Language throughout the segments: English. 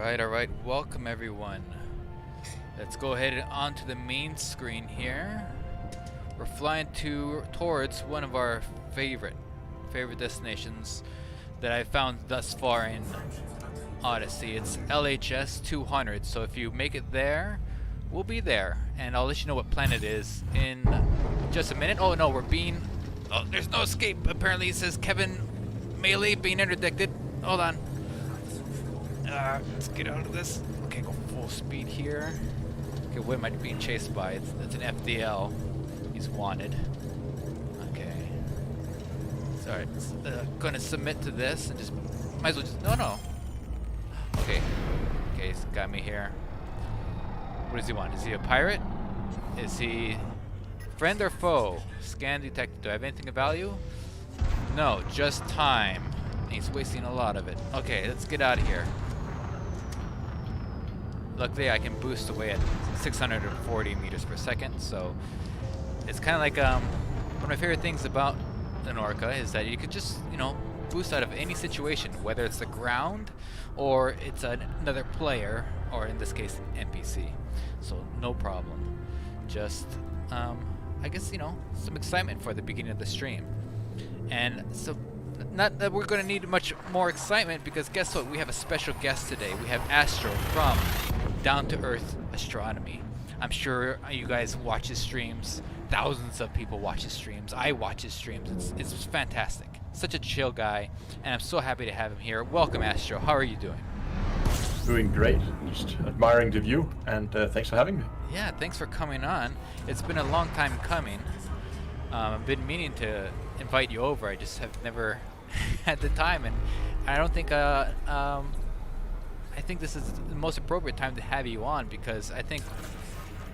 Alright, welcome everyone. Let's go ahead and onto the main screen here. We're flying towards one of our favorite destinations that I found thus far in Odyssey. It's LHS 200, so if you make it there, we'll be there. And I'll let you know what planet it is in just a minute. Oh no, oh, there's no escape. Apparently it says Kevin Melee being interdicted. Hold on. Let's get out of this. Okay, go full speed here. Okay, what am I being chased by? It's an FDL. He's wanted. Okay. Sorry. Gonna submit to this and just might as well just no. Okay. Okay, he's got me here. What does he want? Is he a pirate? Is he friend or foe? Scan detected. Do I have anything of value? No, just time. He's wasting a lot of it. Okay, let's get out of here. Luckily, I can boost away at 640 meters per second, so it's kind of like one of my favorite things about an Orca is that you could just, boost out of any situation, whether it's the ground or it's another player, or in this case, an NPC. So no problem. Just, I guess, some excitement for the beginning of the stream. And so, not that we're going to need much more excitement, because guess what? We have a special guest today. We have Astro from To Earth Astronomy. I'm sure you guys watch his streams. Thousands of people watch his streams. I watch his streams. It's fantastic. Such a chill guy, and I'm so happy to have him here. Welcome, Astro. How are you doing? Doing great. Just admiring the view, and thanks for having me. Yeah, thanks for coming on. It's been a long time coming. I've been meaning to invite you over. I just have never had the time, and I don't think I think this is the most appropriate time to have you on, because I think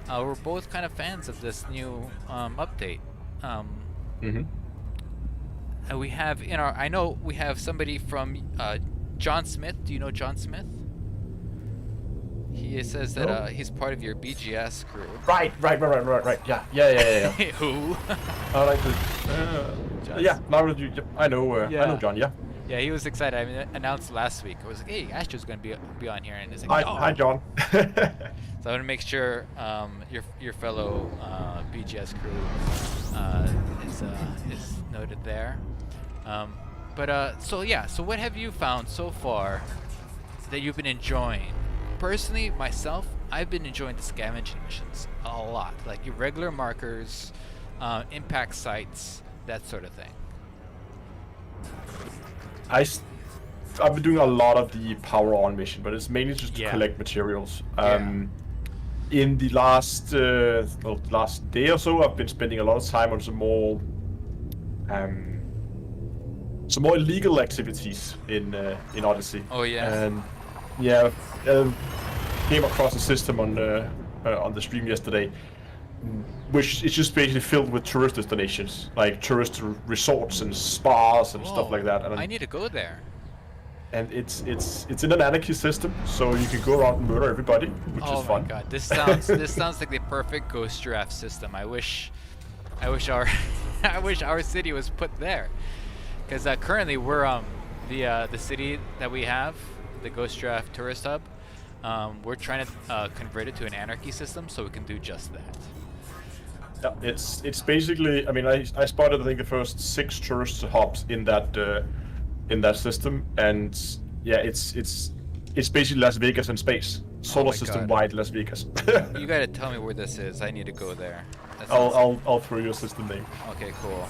we're both kind of fans of this new update. And we have I know we have somebody from John Smith. Do you know John Smith? He says that he's part of your BGS crew. Right. Yeah. Who? I like to. Yeah, now that you, I know John. Yeah. Yeah, he was excited. I mean, announced last week. I was like, "Hey, Astro's going to be on here," and he's like, "Hi, John." So I want to make sure your fellow BGS crew is noted there. So what have you found so far that you've been enjoying? Personally, myself, I've been enjoying the scavenging missions a lot, like irregular markers, impact sites, that sort of thing. I've been doing a lot of the power on mission, but it's mainly just to collect materials. In the last day or so, I've been spending a lot of time on some more illegal activities in Odyssey. Oh yeah. And came across a system on the stream yesterday, which is just basically filled with tourist destinations, like tourist resorts and spas and stuff like that. And I need to go there. And it's in an anarchy system, so you can go around and murder everybody, which is fun. Oh my god, this sounds like the perfect Ghost Giraffe system. I wish our city was put there, because currently we're the city that we have, the Ghost Giraffe tourist hub. We're trying to convert it to an anarchy system so we can do just that. Yeah, it's basically. I mean, I spotted I think the first 6 tourist hubs in that system, and yeah, it's basically Las Vegas in space, solar system wide Las Vegas. You gotta tell me where this is. I need to go there. I'll throw you a system name. Okay, cool.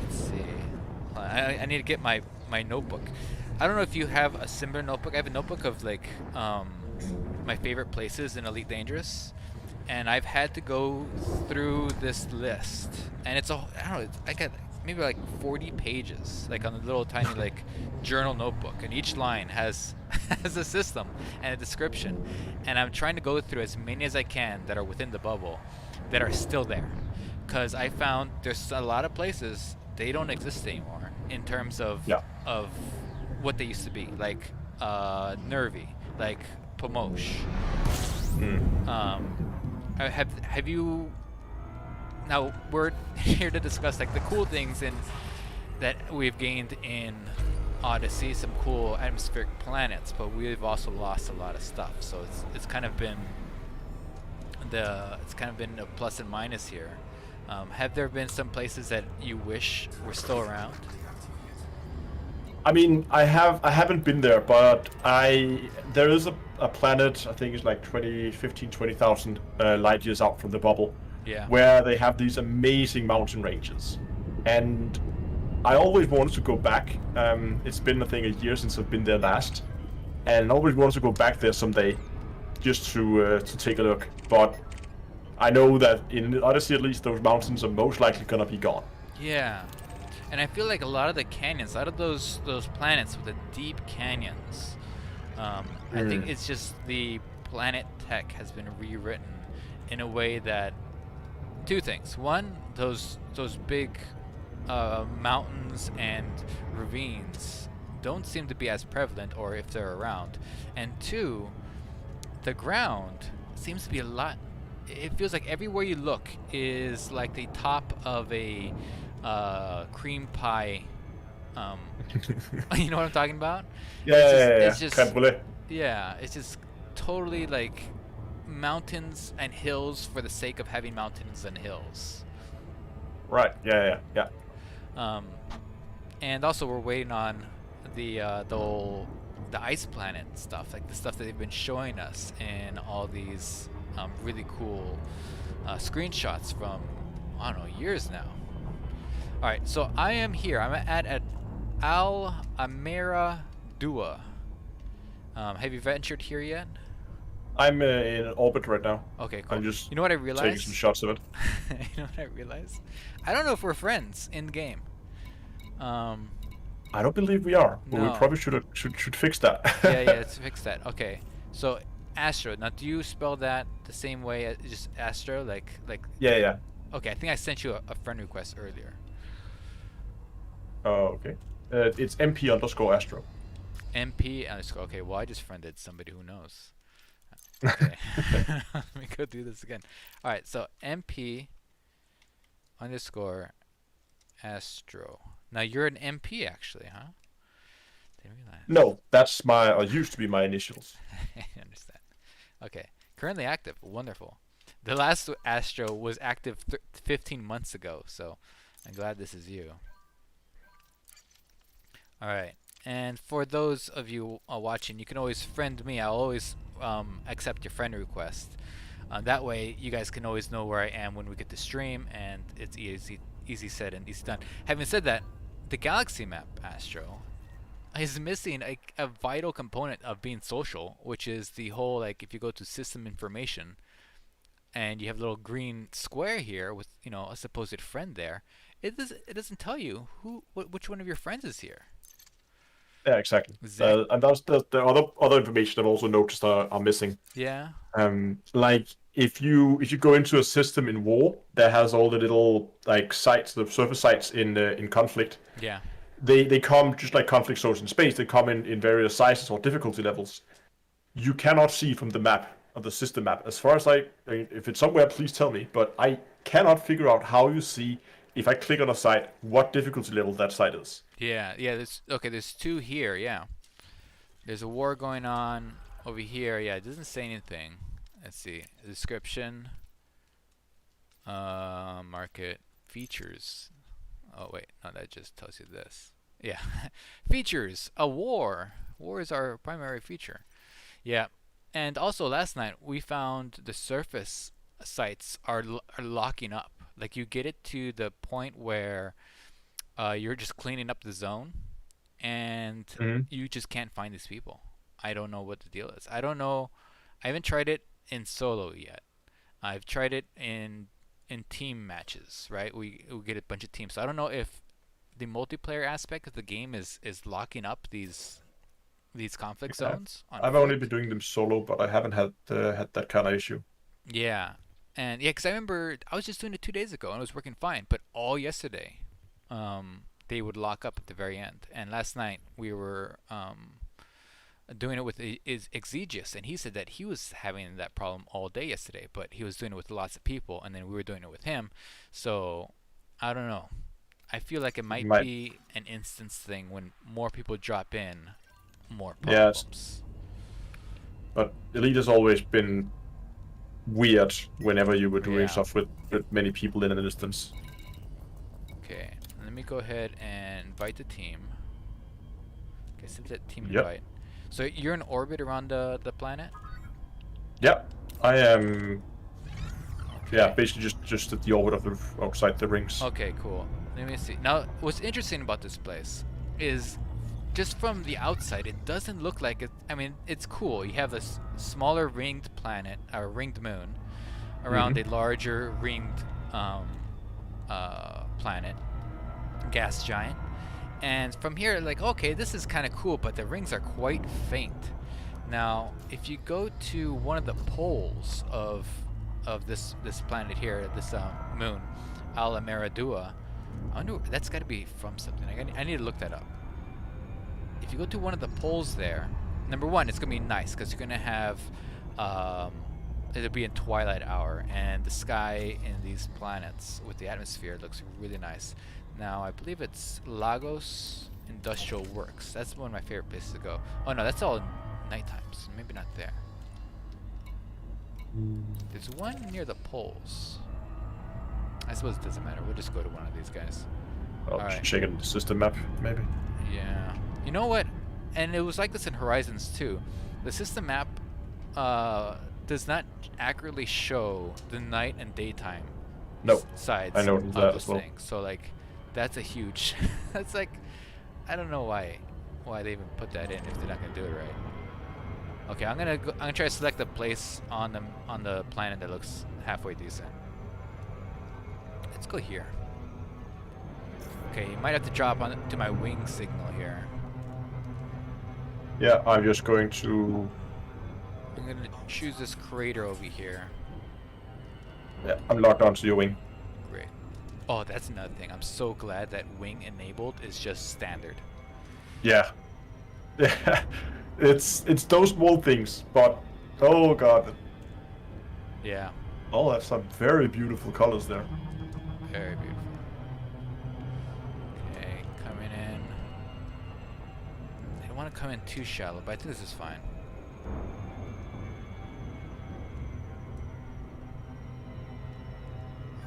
Let's see. I need to get my notebook. I don't know if you have a similar notebook. I have a notebook of like my favorite places in Elite Dangerous, and I've had to go through this list, and I don't know, I got maybe like 40 pages, like on a little tiny like journal notebook, and each line has a system and a description, and I'm trying to go through as many as I can that are within the bubble that are still there, because I found there's a lot of places they don't exist anymore in terms of what they used to be, like Nervi, like Pomosh. Have you? Now we're here to discuss like the cool things that we've gained in Odyssey, some cool atmospheric planets, but we've also lost a lot of stuff. So it's kind of been a plus and minus here. Have there been some places that you wish were still around? I mean, I haven't been there, but there is a planet, I think it's like 20,000 light years out from the bubble, Yeah. where they have these amazing mountain ranges. And I always wanted to go back. It's been, I think, a year since I've been there last, and I always wanted to go back there someday, just to take a look. But I know that in Odyssey, at least, those mountains are most likely gonna be gone. Yeah. And I feel like a lot of the canyons, a lot of those planets with the deep canyons, I think it's just the planet tech has been rewritten in a way that two things. One, those big mountains and ravines don't seem to be as prevalent, or if they're around. And two, the ground seems to be a lot. It feels like everywhere you look is like the top of a cream pie. You know what I'm talking about? It's just crème brûlée. Yeah, it's just totally like mountains and hills for the sake of having mountains and hills. Right. Yeah. And also we're waiting on the ice planet stuff, like the stuff that they've been showing us in all these really cool screenshots from, I don't know, years now. All right, so I am here. I'm at Alamera Dua. Have you ventured here yet? I'm in orbit right now. Okay, cool. I'm just you know what I realized? taking some shots of it. You know what I realized? I don't know if we're friends in the game. I don't believe we are, but No. we probably should fix that. yeah, let's fix that. Okay, so Astro. Now, do you spell that the same way as just Astro? Like? Yeah. Okay, I think I sent you a friend request earlier. Oh, okay. It's MP_Astro. MP_. Okay, well, I just friended somebody who knows. Okay. Let me go do this again. All right, so MP_Astro. Now, you're an MP, actually, huh? Didn't realize. No, that's used to be my initials. I understand. Okay. Currently active. Wonderful. The last Astro was active 15 months ago, so I'm glad this is you. Alright. And for those of you watching, you can always friend me. I'll always accept your friend request. That way, you guys can always know where I am when we get to stream, and it's easy said and easy done. Having said that, the galaxy map, Astro, is missing a vital component of being social, which is the whole, like, if you go to system information and you have a little green square here with, you know, a supposed friend there, it doesn't tell you which one of your friends is here. Yeah, exactly. And that's the other information I've also noticed are missing. Yeah. Like if you go into a system in war that has all the little like sites, the surface sites in conflict. Yeah. They come just like conflict zones in space. They come in various sizes or difficulty levels. You cannot see from the map, of the system map. As far as I mean, if it's somewhere, please tell me. But I cannot figure out how you see, if I click on a site, what difficulty level that site is. Yeah. There's two here. Yeah. There's a war going on over here. Yeah, it doesn't say anything. Let's see. Description. Market features. Oh wait, no, that just tells you this. Yeah. Features. A war. War is our primary feature. Yeah. And also last night we found the surface sites are locking up. Like you get it to the point where you're just cleaning up the zone and you just can't find these people. I don't know what the deal is. I don't know. I haven't tried it in solo yet. I've tried it in team matches, right? We get a bunch of teams. So I don't know if the multiplayer aspect of the game is locking up these conflict zones. I've only been doing them solo, but I haven't had that kind of issue. Yeah, and yeah, because I remember I was just doing it 2 days ago and it was working fine, but all yesterday, they would lock up at the very end. And last night we were doing it with Exegius, and he said that he was having that problem all day yesterday, but he was doing it with lots of people, and then we were doing it with him. So I don't know. I feel like it might Might. be an instance thing when more people drop in, more Yes. problems. But Elite has always been weird whenever you were doing Yeah. stuff with many people in an instance. Okay, let me go ahead and invite the team. Okay, send that team Yep. invite. So you're in orbit around the planet? Yeah, I am. Okay. Yeah, basically just at the orbit of outside the rings. Okay, cool. Let me see. Now, what's interesting about this place is just from the outside, it doesn't look like it. I mean, it's cool. You have this smaller ringed planet, or ringed moon, around a larger ringed planet, gas giant. And from here, like, okay, this is kind of cool, but the rings are quite faint. Now, if you go to one of the poles of this planet here, this moon, Alamera Dua, I wonder, that's got to be from something. I need to look that up. If you go to one of the poles there, number one, it's gonna be nice because you're gonna have it'll be in twilight hour, and the sky in these planets with the atmosphere looks really nice. Now, I believe it's Lagos Industrial Works. That's one of my favorite places to go. Oh no, that's all nighttime, so maybe not there. There's one near the poles. I suppose it doesn't matter. We'll just go to one of these guys. Oh, Alright. checking the system map, maybe. Yeah. You know what? And it was like this in Horizons too. The system map does not accurately show the night and daytime No, sides I of noticed that this as well. thing. So like, that's a huge. That's like, I don't know why they even put that in if they're not gonna do it right. Okay, I'm gonna try to select a place on the planet that looks halfway decent. Let's go here. Okay, you might have to drop on to my wing signal here. Yeah, I'm just going to. I'm gonna choose this crater over here. Yeah, I'm locked onto your wing. Great. Oh, that's another thing. I'm so glad that wing enabled is just standard. Yeah. Yeah. It's those small things, but oh god. Yeah, Oh, that's some very beautiful colors there. very beautiful. Okay, coming in. I don't want to come in too shallow, but I think this is fine.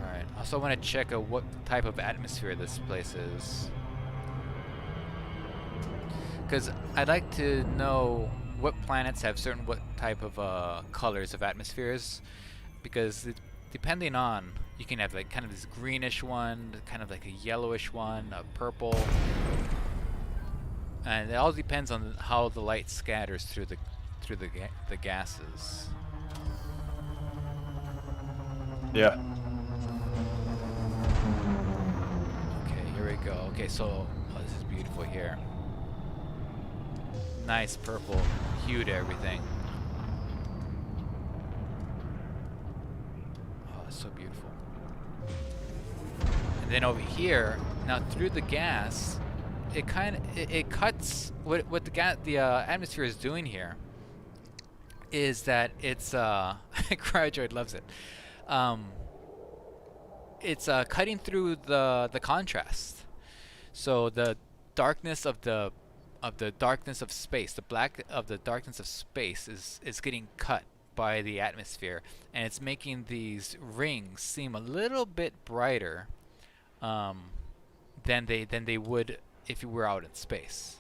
Alright, also want to check what type of atmosphere this place is. Because I'd like to know what planets have certain what type of colors of atmospheres. Because depending on, you can have like kind of this greenish one, kind of like a yellowish one, a purple. And it all depends on how the light scatters through the gases. Yeah. Okay, here we go. Okay, so this is beautiful here. Nice purple hue to everything. Oh, it's so beautiful. And then over here, now through the gas, it cuts what the atmosphere is doing here. Is that it's Cryodroid loves it. It's cutting through the contrast. So the darkness of the darkness of space, the black of the darkness of space is getting cut by the atmosphere, and it's making these rings seem a little bit brighter than they would if you were out in space.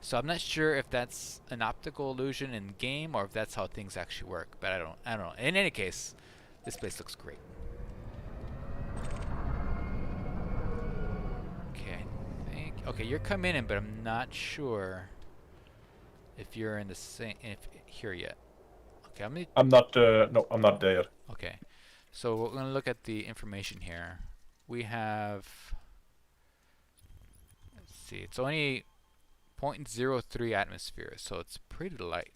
So I'm not sure if that's an optical illusion in game or if that's how things actually work, but I don't know. In any case, this place looks great. Okay, you're coming in, but I'm not sure if you're in the same here yet. Okay, I'm not. No, I'm not there yet. Okay, so we're gonna look at the information here. We have. Let's see. It's only 0.03 atmosphere, so it's pretty light.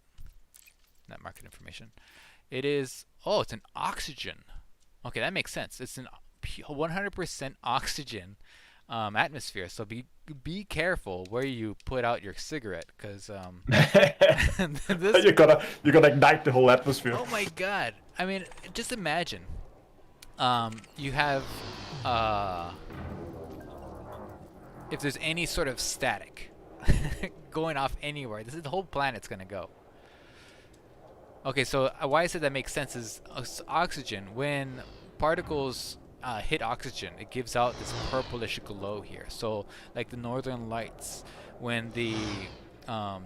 Not market information. It is. Oh, it's an oxygen. Okay, that makes sense. It's an 100% oxygen atmosphere. So be careful where you put out your cigarette, because you're gonna ignite the whole atmosphere. Oh my god! I mean, just imagine. You have if there's any sort of static going off anywhere. This is the whole planet's gonna go. Okay, so why I said that makes sense is oxygen. When particles hit oxygen, it gives out this purplish glow here. So like the northern lights, when the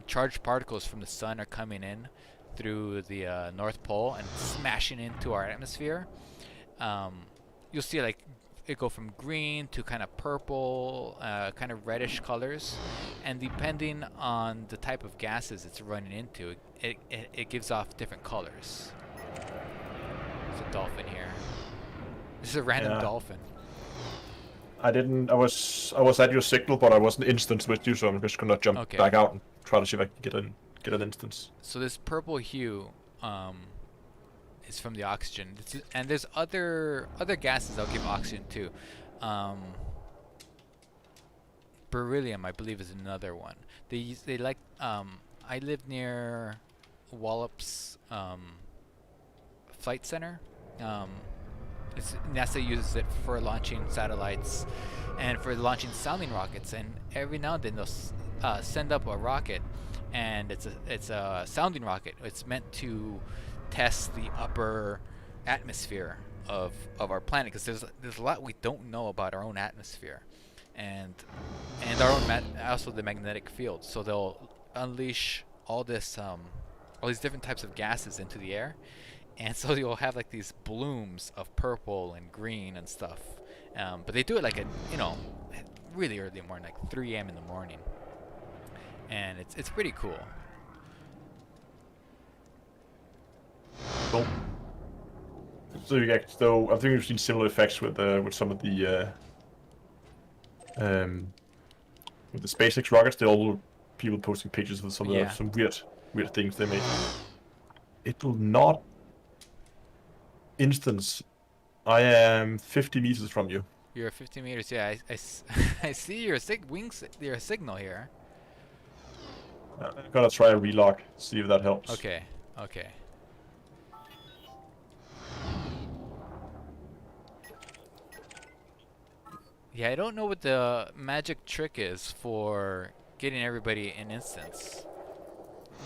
charged particles from the sun are coming in through the North Pole and smashing into our atmosphere, you'll see like it go from green to kind of purple, kind of reddish colors, and depending on the type of gases it's running into, it gives off different colors. There's a dolphin here. This is a random dolphin. I was at your signal, but I wasn't instanced with you, so I'm just gonna jump back out and try to see if I can get an instance. So this purple hue is from the oxygen, and there's other gases that'll give oxygen too. Beryllium, I believe, is another one. They like I live near Wallops Flight Center. NASA uses it for launching satellites and for launching sounding rockets, and every now and then they'll send up a rocket, and it's a sounding rocket. It's meant to test the upper atmosphere of our planet, because there's a lot we don't know about our own atmosphere, and our own also the magnetic field. So they'll unleash all these different types of gases into the air, and so you'll have like these blooms of purple and green and stuff. But they do it like really early in the morning, like 3 a.m. in the morning, and it's pretty cool. Cool. So I think we've seen similar effects with some of the with the SpaceX rockets. They're all people posting pictures of some weird things they made. It will not instance. I am 50 meters from you. You're 50 meters. Yeah, I see your signal here. I'm gonna try a relock, see if that helps. Okay. Yeah, I don't know what the magic trick is for getting everybody in instance.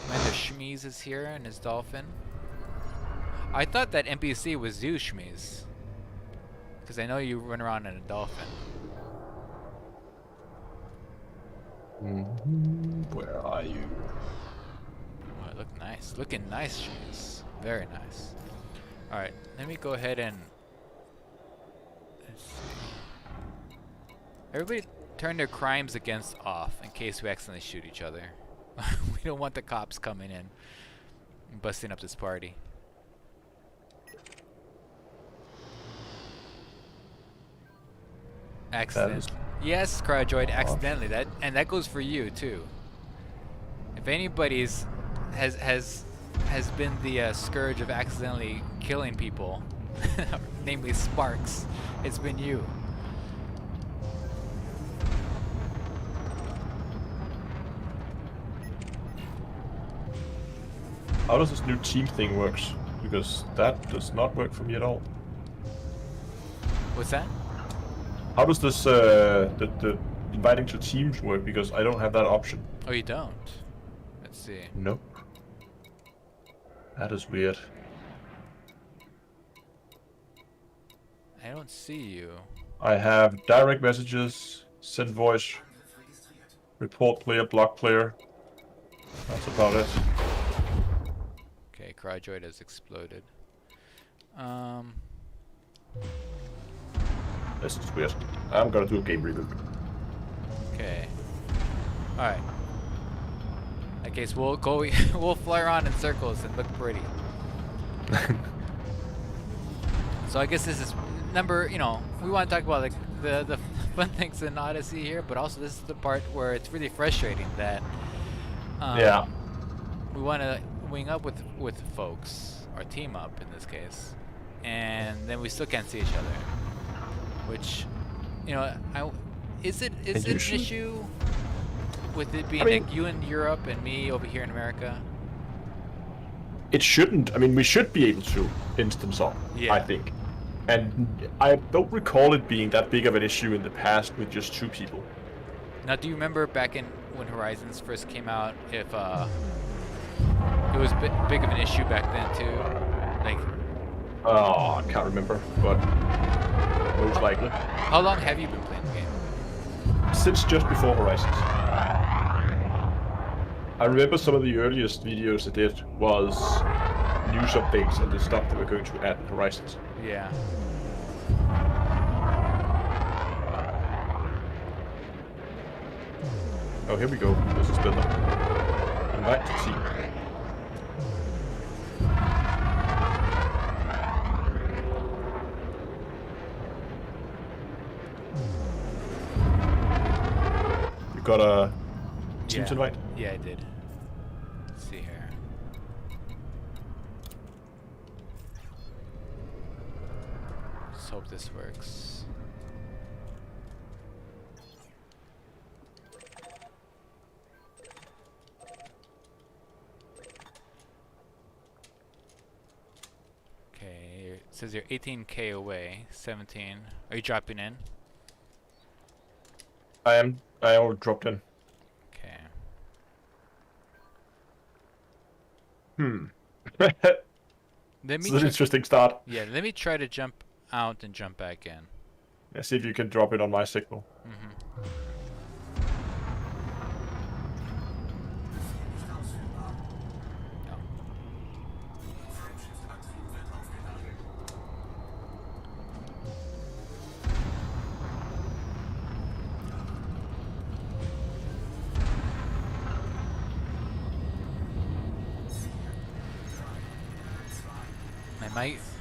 Commander Shmeez is here and his dolphin. I thought that NPC was you, Shmeez, because I know you run around in a dolphin. Where are you? Oh, it looked nice. Looking nice, Shmeez. Very nice. Alright, let me go ahead and... Let's see. Everybody turn their crimes against off in case we accidentally shoot each other. We don't want the cops coming in and busting up this party. Accident. Yes, Cryodroid, accidentally. That goes for you too. If anybody's has been the scourge of accidentally killing people, namely Sparks, it's been you. How does this new team thing works? Because that does not work for me at all. What's that? How does this the inviting to teams work? Because I don't have that option. Oh, you don't? Let's see. Nope. That is weird. I don't see you. I have direct messages, send voice, report player, block player. That's about it. Okay, Cryodroid has exploded. This is weird. I'm gonna do a game reboot. Okay. Alright. In that case, we'll go. We'll fly around in circles and look pretty. So I guess this is number. We want to talk about like the fun things in Odyssey here, but also this is the part where it's really frustrating that. We want to wing up with folks, or team up in this case, and then we still can't see each other. Which, is it an issue with it being like you in Europe and me over here in America? It shouldn't. I mean, we should be able to instance up, I think. And I don't recall it being that big of an issue in the past with just 2 people. Now, do you remember back in when Horizons first came out, if it was big of an issue back then too? Like, Oh, I can't remember, but most likely. how long have you been playing the game? Since just before Horizons. I remember some of the earliest videos I did was news updates and the stuff that we're going to add in Horizons. Yeah. Oh, here we go. This is better. Invite to team. You got a Teams invite? Yeah, I did. Let's see here. Let's hope this works. Okay, it says you're 18K away, 17. Are you dropping in? I am. I already dropped in. Okay. Let me It's an interesting start. yeah, let me try to jump out and jump back in. Yeah, see if you can drop it on my signal.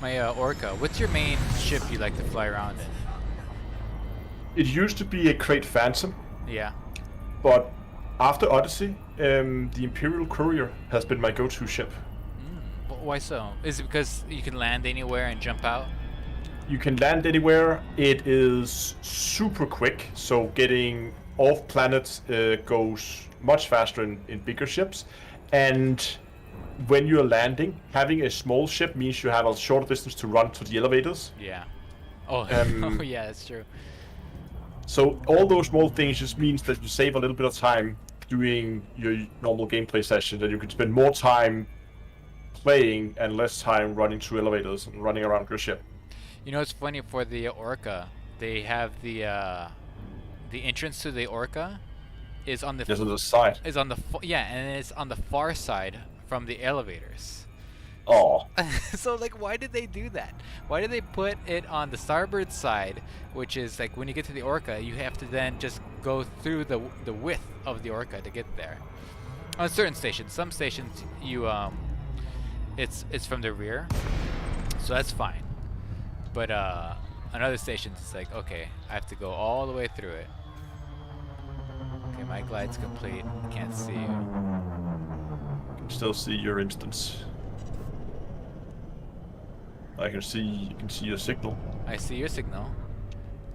My Orca, what's your main ship you like to fly around in? It used to be a Crate Phantom, Yeah. but after Odyssey, the Imperial Courier has been my go-to ship. Why so? Is it because you can land anywhere and jump out? You can land anywhere. It is super quick, so getting off planet goes much faster in bigger ships. And when you're landing, having a small ship means you have a shorter distance to run to the elevators. Yeah. Oh, oh yeah, that's true. So all those small things just means that you save a little bit of time doing your normal gameplay session, that you can spend more time playing and less time running through elevators and running around your ship. You know, it's funny, for the Orca, they have the entrance to the Orca is on the Just on the side. is on the yeah, and it's on the far side from the elevators. Oh, So like, why did they do that? Why did they put it on the starboard side, which is like when you get to the Orca, you have to then just go through the width of the Orca to get there. On certain stations, some stations you it's from the rear, so that's fine. But on other stations, it's like, okay, I have to go all the way through it. Okay, my glide's complete. Can't see you. can still see your instance. You can see your signal. I see your signal.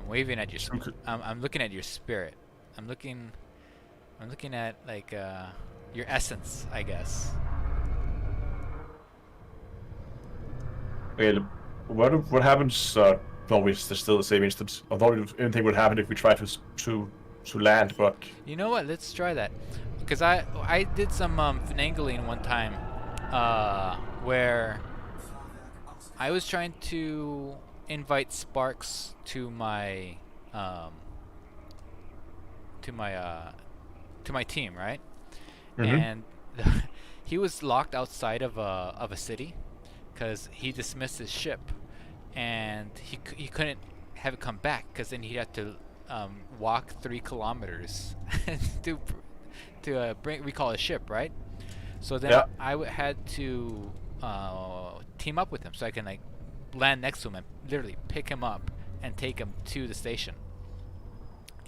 I'm waving at your. Okay. I'm looking at your spirit. I'm looking at like your essence, I guess. Okay, what happens? No, it's still the same instance. I thought anything would happen if we try to land, but You know what? Let's try that. Because I did some finagling one time, where I was trying to invite Sparks to my team, right? And he was locked outside of a city because he dismissed his ship, and he couldn't have it come back, because then he'd have to walk 3 kilometers to recall his ship, right? So then I had to team up with him so I can like land next to him and literally pick him up and take him to the station.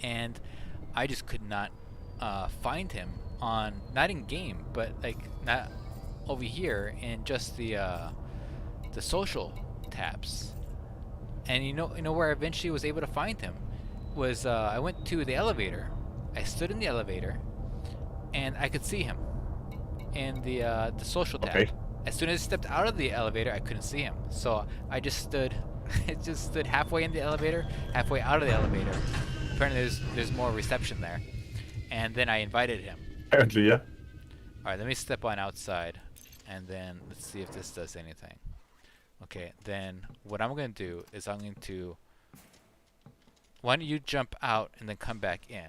And I just could not find him not in game, but like not over here in just the social tabs. And you know where I eventually was able to find him was I went to the elevator. I stood in the elevator, and I could see him in the social tab. Okay. As soon as I stepped out of the elevator, I couldn't see him. So I just stood, halfway in the elevator, halfway out of the elevator. Apparently, there's more reception there. and then I invited him. Apparently, yeah. All right, let me step on outside, and then let's see if this does anything. Okay, then what I'm going to do is I'm going to... Why don't you jump out and then come back in?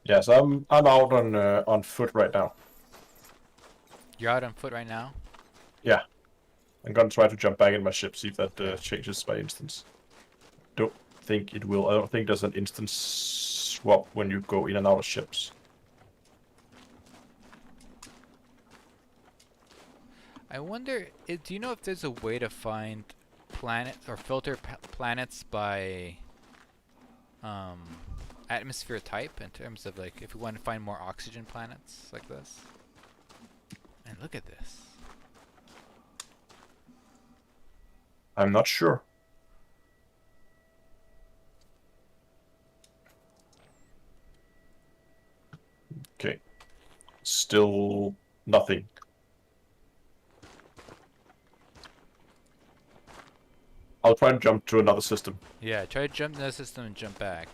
Yes, I'm out on foot right now. You're out on foot right now? Yeah. I'm gonna try to jump back in my ship, see if that changes my instance. Don't think it will. I don't think there's an instance swap when you go in and out of ships. I wonder, do you know if there's a way to find planets or filter planets by atmosphere type, in terms of like if we want to find more oxygen planets like this? And look at this. I'm not sure. Okay. Still nothing. I'll try and jump to another system. Yeah, try to jump to the system and jump back.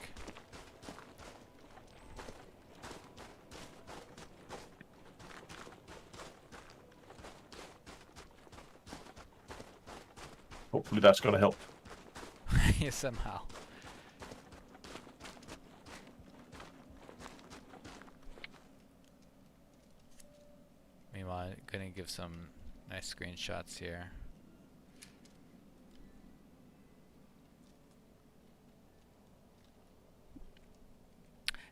Hopefully that's gonna help. Yeah, somehow. Meanwhile, I'm gonna give some nice screenshots here.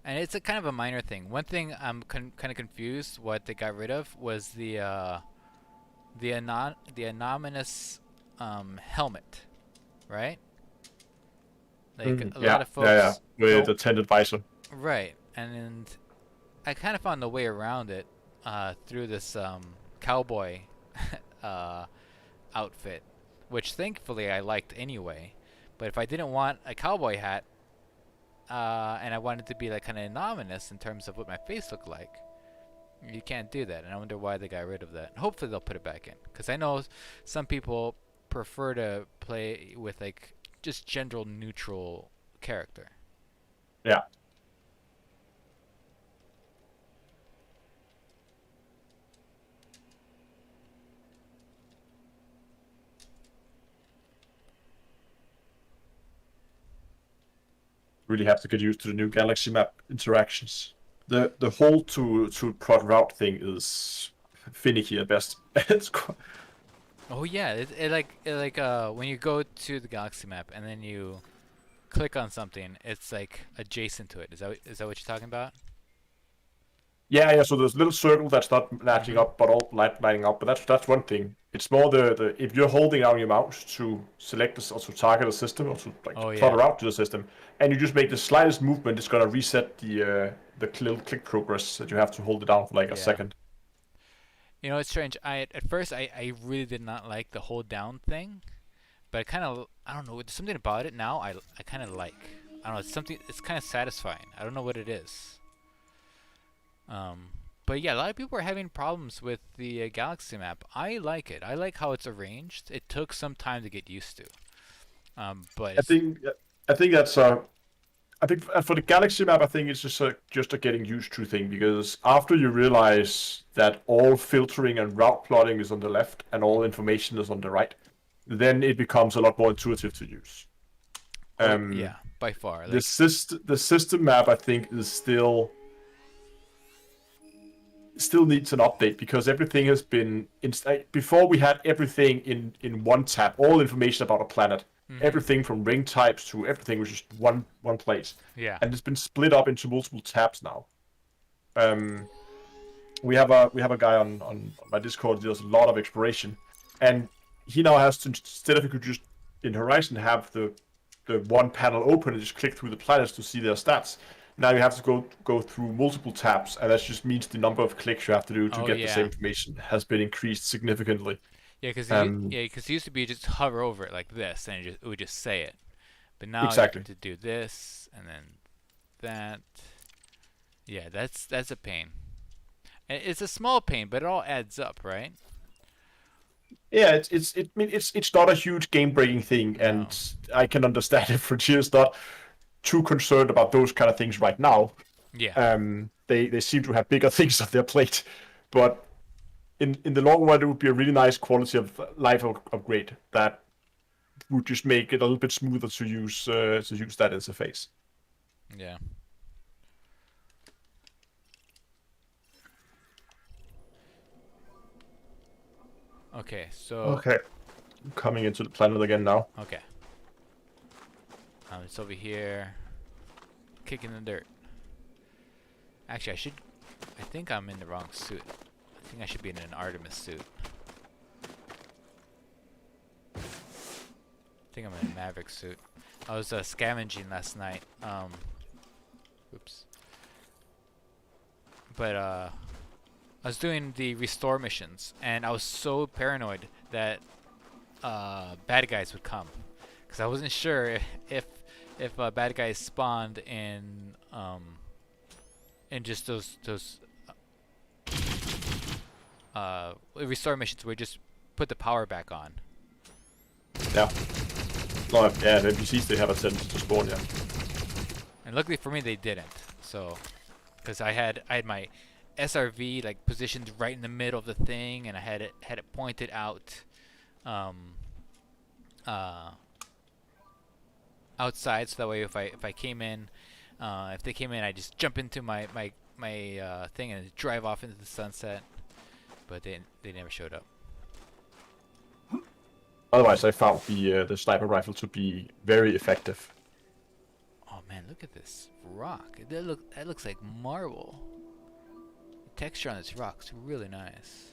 And it's a kind of a minor thing. One thing I'm kind of confused what they got rid of was the anonymous helmet, right? Like a lot of folks. With the tinted visor. Right, and I kind of found the way around it through this cowboy outfit, which thankfully I liked anyway. But if I didn't want a cowboy hat, and I wanted to be like kind of anonymous in terms of what my face looked like, you can't do that. And I wonder why they got rid of that. Hopefully they'll put it back in, because I know some people prefer to play with like just general neutral character. Yeah. Really have to get used to the new galaxy map interactions. The whole to prod route thing is finicky at best. It's quite... Oh yeah, it like when you go to the galaxy map and then you click on something, it's like adjacent to it. Is that what you're talking about? Yeah. So there's a little circle that's not matching up, but all lining up. But that's one thing. It's more the if you're holding down your mouse to select this or to target a system or to like plot a route to the system, and you just make the slightest movement, it's gonna reset the little click progress that you have to hold it down for like a second. You know, it's strange. At first I really did not like the hold down thing, but I don't know, there's something about it now I kind of like. I don't know, it's kind of satisfying. I don't know what it is. But yeah, a lot of people are having problems with the galaxy map. I like it. I like how it's arranged. It took some time to get used to. But I think that's I think for the galaxy map, I think it's just a getting used to thing, because after you realize that all filtering and route plotting is on the left and all information is on the right, then it becomes a lot more intuitive to use. yeah, by far. Like, the system map, I think, is still needs an update, because everything has been before we had everything in one tab, all information about a planet. Everything from ring types to everything was just one place. Yeah. And it's been split up into multiple tabs now. We have a guy on my Discord who does a lot of exploration, and he now has to, instead of you could just in Horizon have the one panel open and just click through the planets to see their stats. Now you have to go through multiple tabs, and that just means the number of clicks you have to do to get the same information has been increased significantly. Yeah, because it used to be just hover over it like this, and it would just say it. But now you have to do this and then that. Yeah, that's a pain. And it's a small pain, but it all adds up, right? Yeah, it's not a huge game-breaking thing, and I can understand it for just not too concerned about those kind of things right now. Yeah. They seem to have bigger things on their plate, but in the long run, it would be a really nice quality of life upgrade that would just make it a little bit smoother to use that interface. Yeah. Okay, so Okay, I'm coming into the planet again now. okay. It's over here, kicking the dirt. Actually, I think I'm in the wrong suit. I think I should be in an Artemis suit. I think I'm in a Maverick suit. I was scavenging last night. Oops. But I was doing the restore missions, and I was so paranoid that bad guys would come, because I wasn't sure if bad guys spawned in just those restore missions where you just put the power back on. Yeah. No, yeah, the NPCs, they have a tendency to spawn, yeah. And luckily for me, they didn't. So, because I had my SRV like positioned right in the middle of the thing, and I had it pointed out outside, so that way if I came in, if they came in, I just jump into my thing and drive off into the sunset. But they never showed up. Otherwise, I found the sniper rifle to be very effective. Oh man, look at this rock. That looks like marble. The texture on this rock's really nice.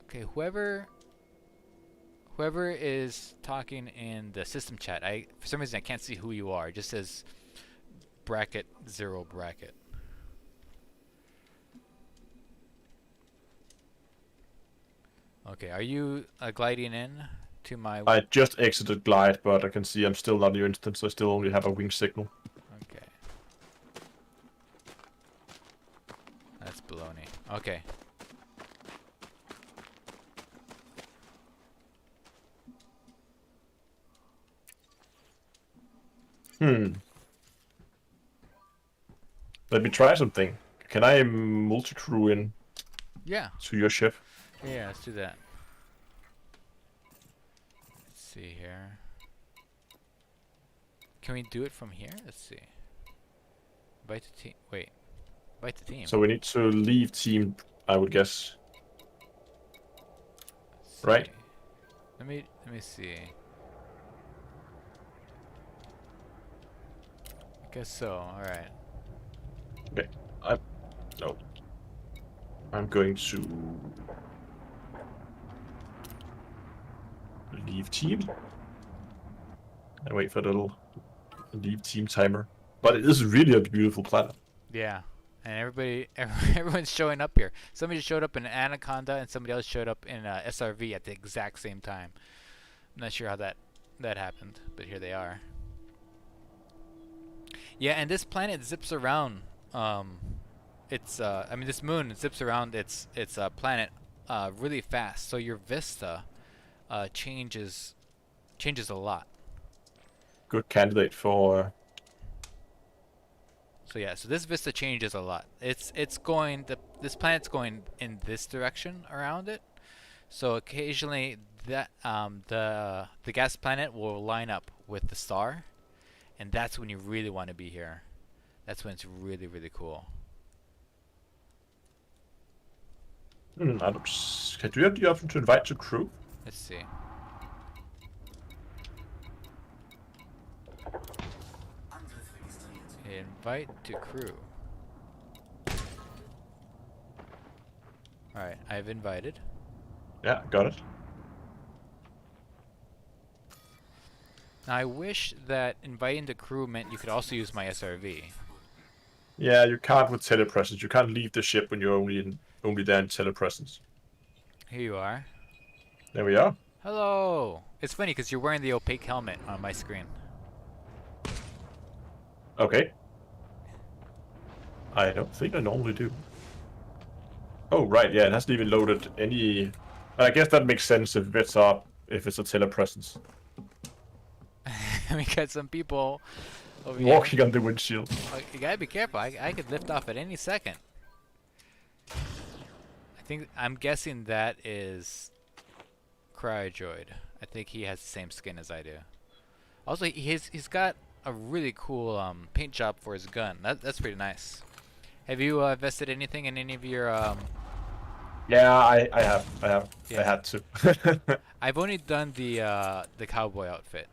Okay, whoever is talking in the system chat, for some reason I can't see who you are. It just says bracket 0 bracket. Okay, are you gliding in to my... I just exited glide, but I can see I'm still not in your instance, so I still only have a wing signal. Okay. That's baloney. Okay. Let me try something. Can I multi-crew in Yeah. to your ship? Yeah, let's do that. Let's see here. Can we do it from here? Let's see. Invite the team. Wait. Invite the team. So we need to leave team, I would guess. Right? Let me see. I guess so. All right. Okay. I'm going to leave team and wait for the little leave team timer. But it is really a beautiful planet. Yeah. And everyone's showing up here. Somebody showed up in Anaconda, and somebody else showed up in SRV at the exact same time. I'm not sure how that happened, but here they are. Yeah, and this planet zips around. I mean, this moon zips around its planet really fast. So your vista changes a lot. Good candidate for. So yeah, so this vista changes a lot. This planet's going in this direction around it. So occasionally that the gas planet will line up with the star, and that's when you really want to be here. That's when it's really, really cool. Do you have the option to invite to crew? Let's see. Invite to crew. Alright, I've invited. Yeah, got it. Now I wish that inviting the crew meant you could also use my SRV. Yeah, you can't with telepresence. You can't leave the ship when you're only there in telepresence. Here you are. There we are. Hello! It's funny because you're wearing the opaque helmet on my screen. Okay. I don't think I normally do. Oh, right, yeah, it hasn't even loaded any... I guess that makes sense if it's a telepresence. We got some people Over here. Walking on the windshield. Oh, you gotta be careful. I could lift off at any second. I'm guessing that is Cryojoid. I think he has the same skin as I do. Also, he's got a really cool paint job for his gun. That's pretty nice. Have you invested anything in any of your? Yeah, I have. Yeah. I had to. I've only done the cowboy outfit.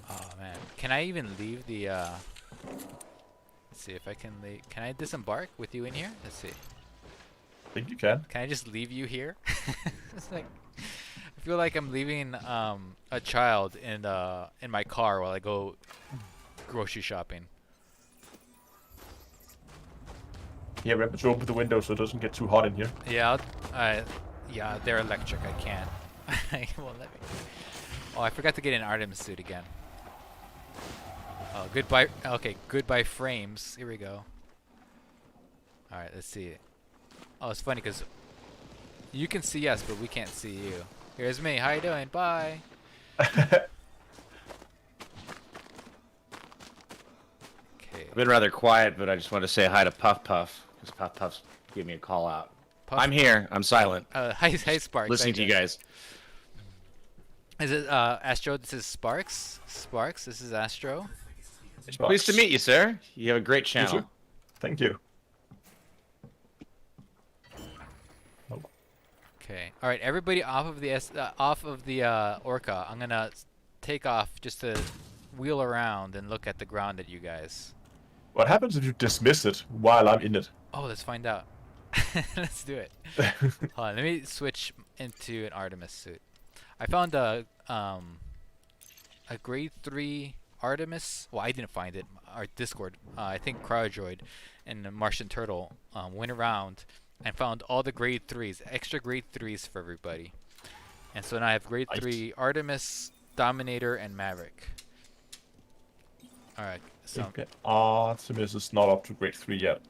Oh man, can I even leave the? Let's see if I can leave. Can I disembark with you in here? Let's see. I think you can. Can I just leave you here? It's like I feel like I'm leaving a child in my car while I go grocery shopping. Yeah, remember to open the window so it doesn't get too hot in here. Yeah, yeah, they're electric. I can't. It won't let me. Oh, I forgot to get an Artemis suit again. Oh, goodbye. Okay, goodbye frames. Here we go. All right, let's see. Oh, it's funny because you can see us, but we can't see you. Here's me. How you doing? Bye. Okay. I've been rather quiet, but I just want to say hi to Puff Puff because Puff Puff's gave me a call out. Puff. I'm here. I'm silent. Hi, Sparks. Listening to you guys. Is it Astro? This is Sparks. Sparks. This is Astro. Pleased to meet you, sir. You have a great channel. You Thank you. Okay. All right, everybody off of the Orca. I'm gonna take off just to wheel around and look at the ground at you guys. What happens if you dismiss it while I'm in it? Oh, let's find out. Let's do it. Hold on, let me switch into an Artemis suit. I found a grade 3 Artemis. Well, I didn't find it. Our Discord, I think Cryojoid and the Martian Turtle went around and found all the grade 3s, extra grade 3s for everybody. And so now I have grade 3 Artemis, Dominator, and Maverick. All right. So Okay. Artemis is not up to grade 3 yet.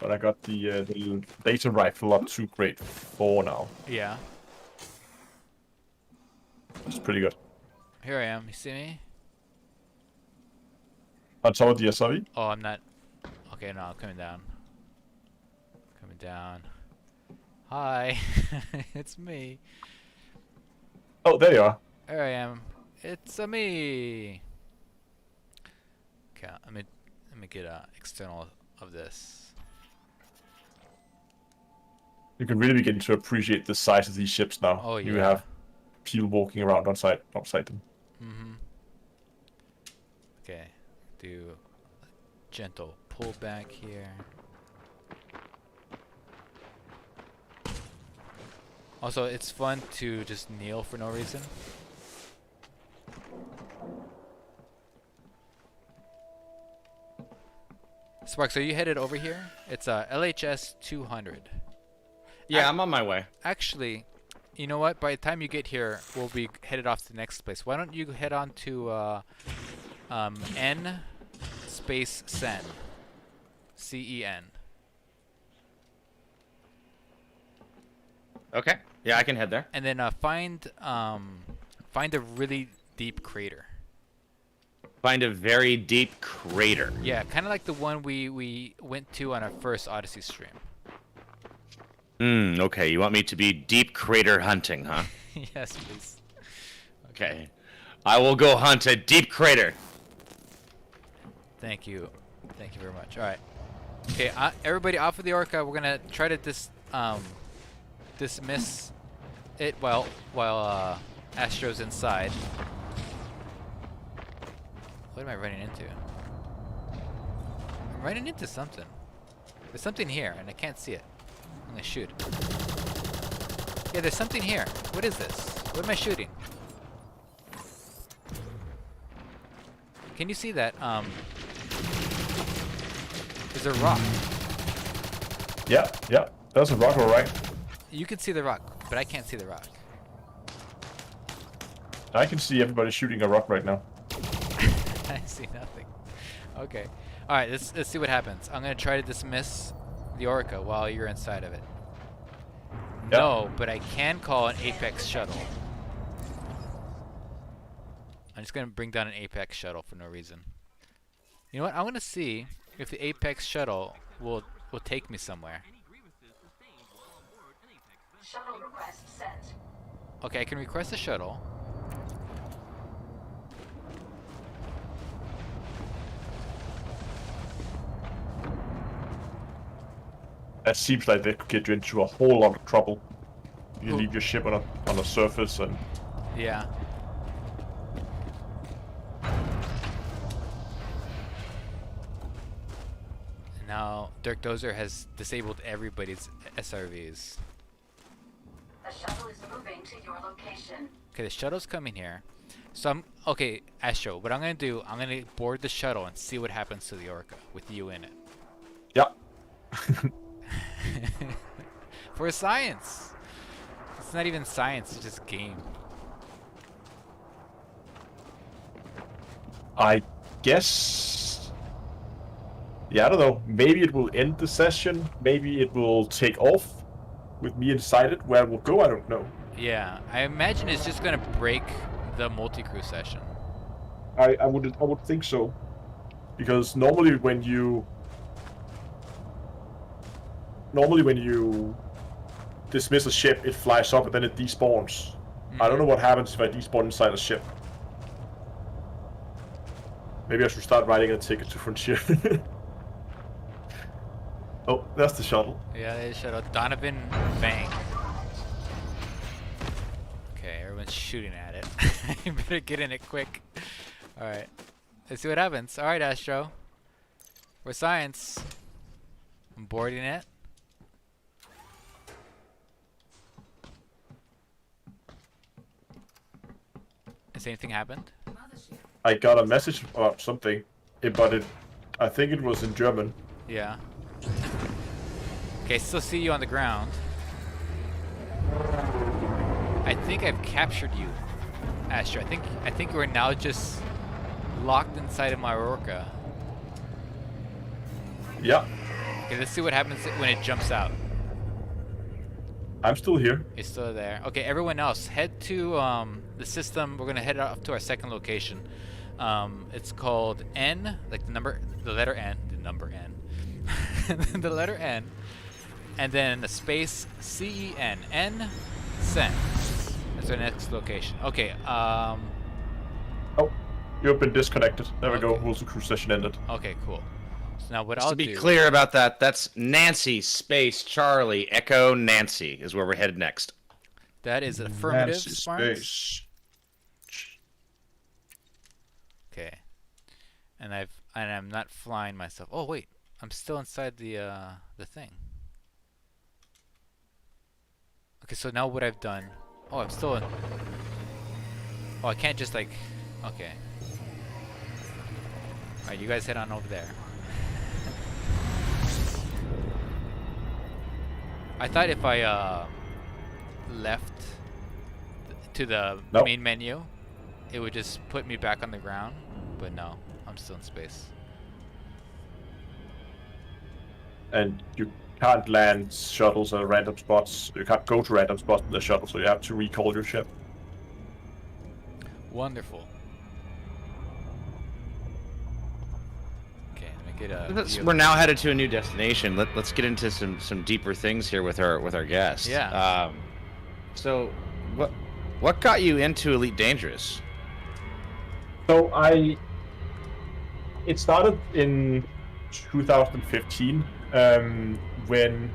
But I got the data rifle up to grade 4 now. yeah, It's pretty good. here I am. You see me? On top of the SRV? Oh, I'm not. Okay, no, I'm coming down. Coming down. Hi, it's me. Oh, there you are. There I am. It's me. Okay, let me get external of this. You can really begin to appreciate the size of these ships now. Oh, You yeah. have people walking around outside them. Mm-hmm. Okay, do a gentle pull back here. Also, it's fun to just kneel for no reason. Sparks, are you headed over here? It's LHS 200. Yeah, I'm on my way. Actually, you know what? By the time you get here, we'll be headed off to the next place. Why don't you head on to N space Sen. CEN. Okay. Yeah, I can head there. And then find a really deep crater. Find a very deep crater. Yeah, kind of like the one we went to on our first Odyssey stream. Okay. You want me to be deep crater hunting, huh? Yes, please. Okay. I will go hunt a deep crater. Thank you. Thank you very much. All right. Okay, everybody off of the Orca. We're gonna try to dismiss it while Astro's inside. What am I running into? I'm running into something. There's something here, and I can't see it. I'm gonna shoot. Yeah, there's something here. What is this? What am I shooting? Can you see that? There's a rock. Yeah. That's a rock, alright. You can see the rock, but I can't see the rock. I can see everybody shooting a rock right now. I see nothing. Okay. All right. Let's see what happens. I'm gonna try to dismiss the Orca while you're inside of it. Yep. No, but I can call an Apex shuttle. I'm just gonna bring down an Apex shuttle for no reason. You know what? I'm gonna see if the Apex shuttle will take me somewhere. Shuttle request sent. Okay, I can request a shuttle. That seems like they could get you into a whole lot of trouble. You Ooh. leave your ship on a surface and... Yeah. Now, Dirk Dozer has disabled everybody's SRVs. The shuttle is moving to your location. Okay, the shuttle's coming here. So okay, Astro, what I'm gonna do, I'm gonna board the shuttle and see what happens to the Orca with you in it. Yeah. For science! It's not even science, it's just game. I guess... Yeah, I don't know. Maybe it will end the session. Maybe it will take off with me inside it. Where it will go, I don't know. Yeah, I imagine it's just gonna break the multi-crew session. I would think so. Because normally when you dismiss a ship, it flies up and then it despawns. I don't know what happens if I despawn inside a ship. Maybe I should start writing a ticket to Frontier. Oh, that's the shuttle. Yeah, they shut out Donovan Bang. Okay, everyone's shooting at it. You better get in it quick. Alright. Let's see what happens. Alright, Astro. For science. I'm boarding it. Has anything happened? I got a message about something, but I think it was in German. Yeah. Okay, still see you on the ground. I think I've captured you, Astro. I think we're now just locked inside of my Orca. Yeah. Okay, let's see what happens when it jumps out. I'm still here. It's still there. Okay, everyone else, head to the system. We're gonna head off to our second location. It's called N, like the letter N, the letter N, and then the space CEN, N, Sen. That's our next location. Okay. Oh, you've been disconnected. There we go. Okay. Multi-crew session ended. Okay, cool. So now what Just I'll to be do. clear about that, that's Nancy, space, Charlie, Echo, Nancy is where we're headed next. That is affirmative, Nancy Sparks. space. Okay. And I'm not flying myself. Oh wait, I'm still inside the thing. Okay, so now what I've done. Oh, I'm still in. Oh, I can't just like. Okay. All right, you guys head on over there. I thought if I left to the Nope. main menu, it would just put me back on the ground, but no, I'm still in space. And you can't land shuttles at random spots. You can't go to random spots with the shuttle, so you have to recall your ship. Wonderful. Okay, let me get a. view. We're now headed to a new destination. Let's get into some deeper things here with our guest. Yeah. So, what got you into Elite Dangerous? So it started in 2015 when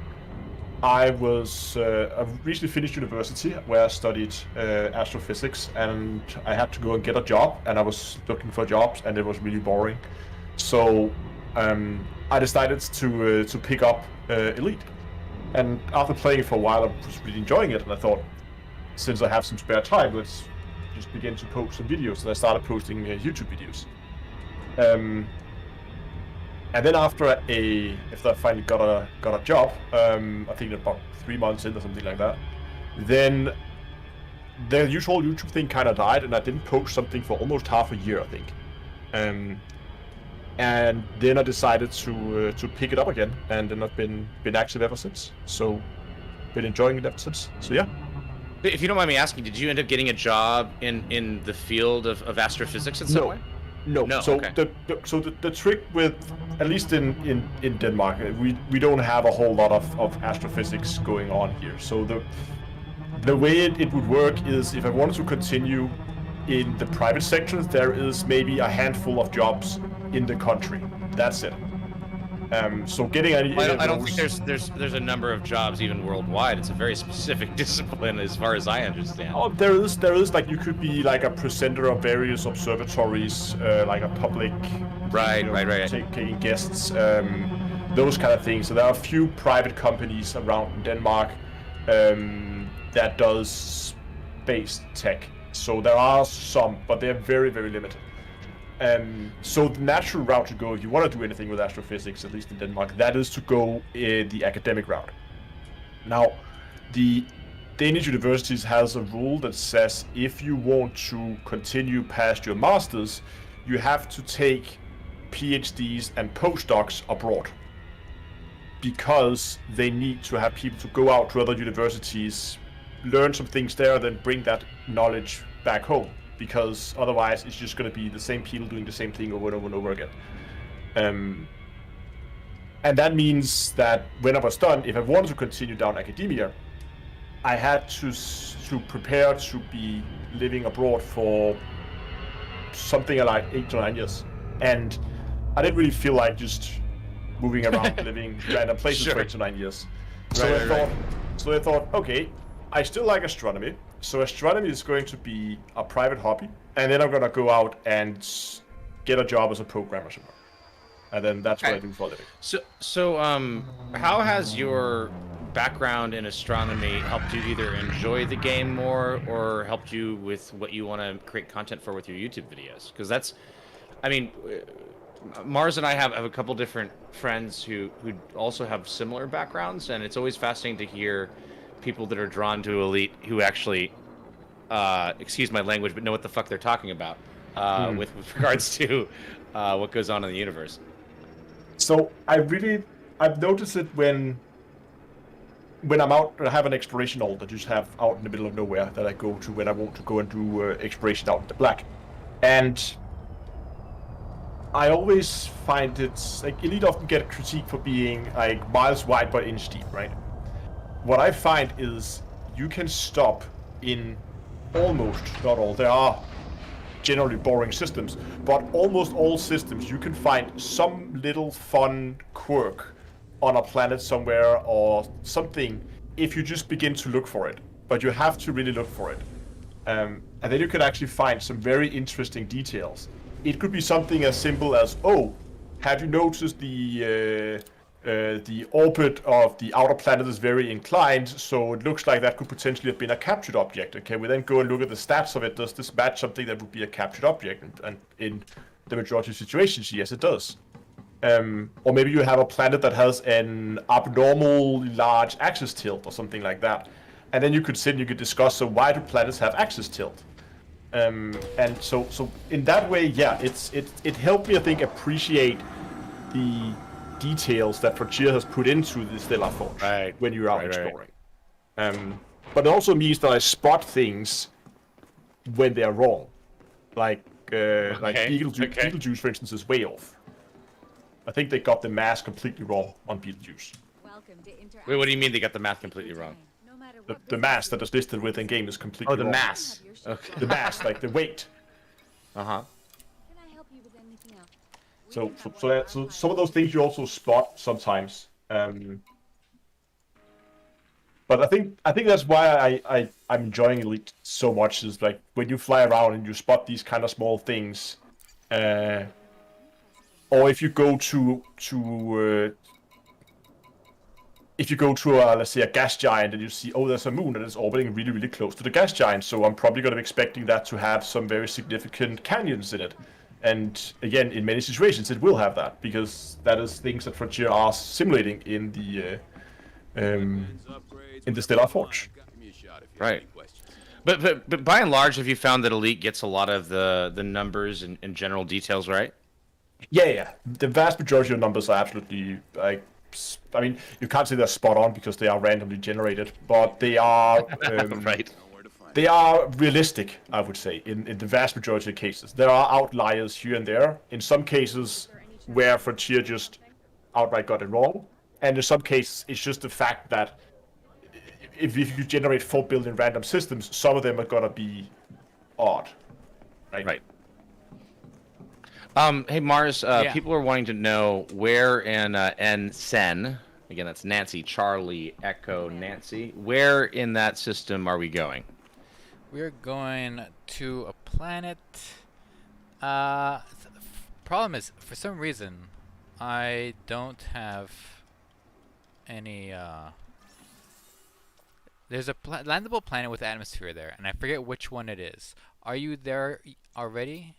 I recently finished university where I studied astrophysics, and I had to go and get a job, and I was looking for jobs, and it was really boring. So I decided to pick up Elite, and after playing it for a while, I was really enjoying it, and I thought, since I have some spare time, let's just begin to post some videos. And I started posting YouTube videos. And then after I finally got a job, I think about 3 months in or something like that, then the usual YouTube thing kind of died, and I didn't post something for almost half a year, I think. And then I decided to pick it up again, and then I've been active ever since. So, been enjoying it ever since. So yeah. If you don't mind me asking, did you end up getting a job in the field of astrophysics in some way? No, So okay. the trick with, at least in Denmark, we don't have a whole lot of astrophysics going on here. So the way it would work is, if I wanted to continue in the private sector, there is maybe a handful of jobs in the country. That's it. So getting any I don't of think those- there's a number of jobs even worldwide. It's a very specific discipline, as far as I understand. Oh, there is like, you could be like a presenter of various observatories, like a public, Right. taking guests, those kind of things. So there are a few private companies around Denmark that does space tech. So there are some, but they're very, very limited. So the natural route to go, if you want to do anything with astrophysics, at least in Denmark, that is to go the academic route. Now, the Danish universities has a rule that says if you want to continue past your masters, you have to take PhDs and postdocs abroad, because they need to have people to go out to other universities, learn some things there, then bring that knowledge back home, because otherwise it's just going to be the same people doing the same thing over and over and over again. And that means that when I was done, if I wanted to continue down academia, I had to prepare to be living abroad for something like 8 to 9 years. And I didn't really feel like just moving around, living random places for 8 to 9 years. So I thought, okay, I still like astronomy. So astronomy is going to be a private hobby, and then I'm gonna go out and get a job as a programmer somewhere. And then that's what I do for a living. So how has your background in astronomy helped you either enjoy the game more, or helped you with what you want to create content for with your YouTube videos? Because that's, I mean, Mars and I have a couple different friends who also have similar backgrounds, and it's always fascinating to hear people that are drawn to Elite who actually, excuse my language, but know what the fuck they're talking about with regards to what goes on in the universe. So I've noticed it when I'm out, I have an exploration hole that I just have out in the middle of nowhere that I go to when I want to go and do exploration out in the black. And I always find it's like, Elite often get critique for being like miles wide but inch deep, right? What I find is you can stop in almost, not all, there are generally boring systems, but almost all systems you can find some little fun quirk on a planet somewhere or something if you just begin to look for it. But you have to really look for it. And then you can actually find some very interesting details. It could be something as simple as, oh, have you noticed the orbit of the outer planet is very inclined, so it looks like that could potentially have been a captured object. Okay, we then go and look at the stats of it. Does this match something that would be a captured object? And in the majority of situations, yes, it does. Or maybe you have a planet that has an abnormal large axis tilt or something like that. And then you could discuss, so why do planets have axis tilt? And so in that way, yeah, it helped me, I think, appreciate the details that Frontier has put into the Stellar Forge when you're out exploring. But it also means that I spot things when they're wrong. Like Beetlejuice, for instance, is way off. I think they got the math completely wrong on Beetlejuice. Wait, what do you mean they got the math completely wrong? The mass that is listed within game is completely wrong. Oh, the mass. Okay. The mass, like the weight. Uh-huh. So some of those things you also spot sometimes. But I think that's why I'm enjoying Elite so much, is like when you fly around and you spot these kind of small things, or if you go to let's say a gas giant and you see, oh, there's a moon that is orbiting really, really close to the gas giant, so I'm probably going to be expecting that to have some very significant canyons in it. And again, in many situations, it will have that, because that is things that Frontier are simulating in the Stellar Forge. Right. But by and large, have you found that Elite gets a lot of the numbers and general details right? Yeah. The vast majority of numbers are absolutely, like, I mean, you can't say they're spot on because they are randomly generated, but they are Right. they are realistic, I would say, in the vast majority of cases. There are outliers here and there. In some cases, where Frontier just outright got it wrong, and in some cases, it's just the fact that if you generate 4 billion random systems, some of them are gonna be odd. Right. Hey Mars, Yeah. people are wanting to know where in NSEN, again that's Nancy, Charlie, Echo, Nancy, where in that system are we going? We're going to a planet. Problem is, for some reason, I don't have any. There's a landable planet with atmosphere there, and I forget which one it is. Are you there already?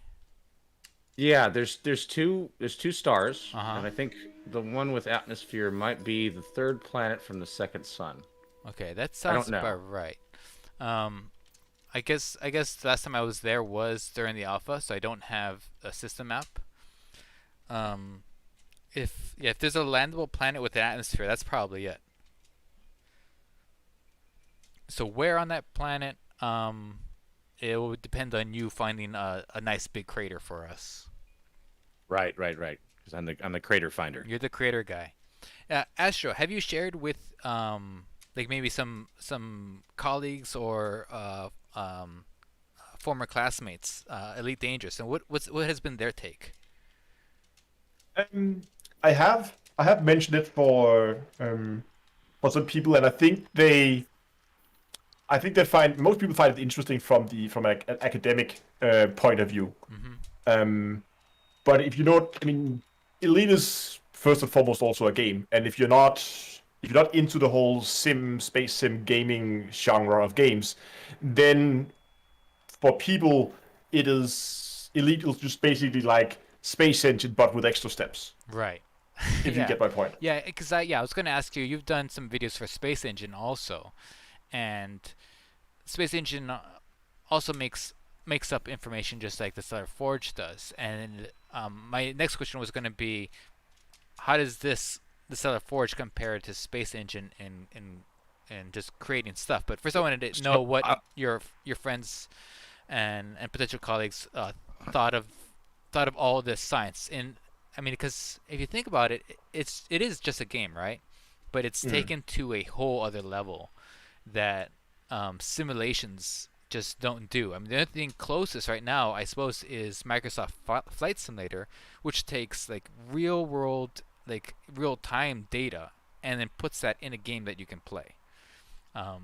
Yeah, there's two stars, Uh-huh. and I think the one with atmosphere might be the third planet from the second sun. Okay, that I sounds don't know. about right. I guess the last time I was there was during the alpha, so I don't have a system map. If there's a landable planet with an atmosphere, that's probably it. So where on that planet? It will depend on you finding a nice big crater for us. Right. Because I'm the crater finder. You're the crater guy. Astro, have you shared with like maybe some colleagues or former classmates, Elite Dangerous, and what has been their take? I have mentioned it for some people, and I think they find most people find it interesting from an academic point of view. But if you don't, I mean, Elite is first and foremost also a game, and if you're not into the whole space sim gaming genre of games, then for people it is Elite is just basically like Space Engine but with extra steps. Right. If you get my point. Yeah, because I was going to ask you. You've done some videos for Space Engine also, and Space Engine also makes up information just like the Stellar Forge does. And my next question was going to be, how does the Stellar Forge compare to Space Engine in just creating stuff? But first, I wanted to know what your friends and potential colleagues thought of all this science. And I mean, because if you think about it, it is just a game, right? But it's taken to a whole other level that simulations just don't do. I mean, the only thing closest right now, I suppose, is Microsoft Flight Simulator, which takes like real world, like real time data, and then puts that in a game that you can play. By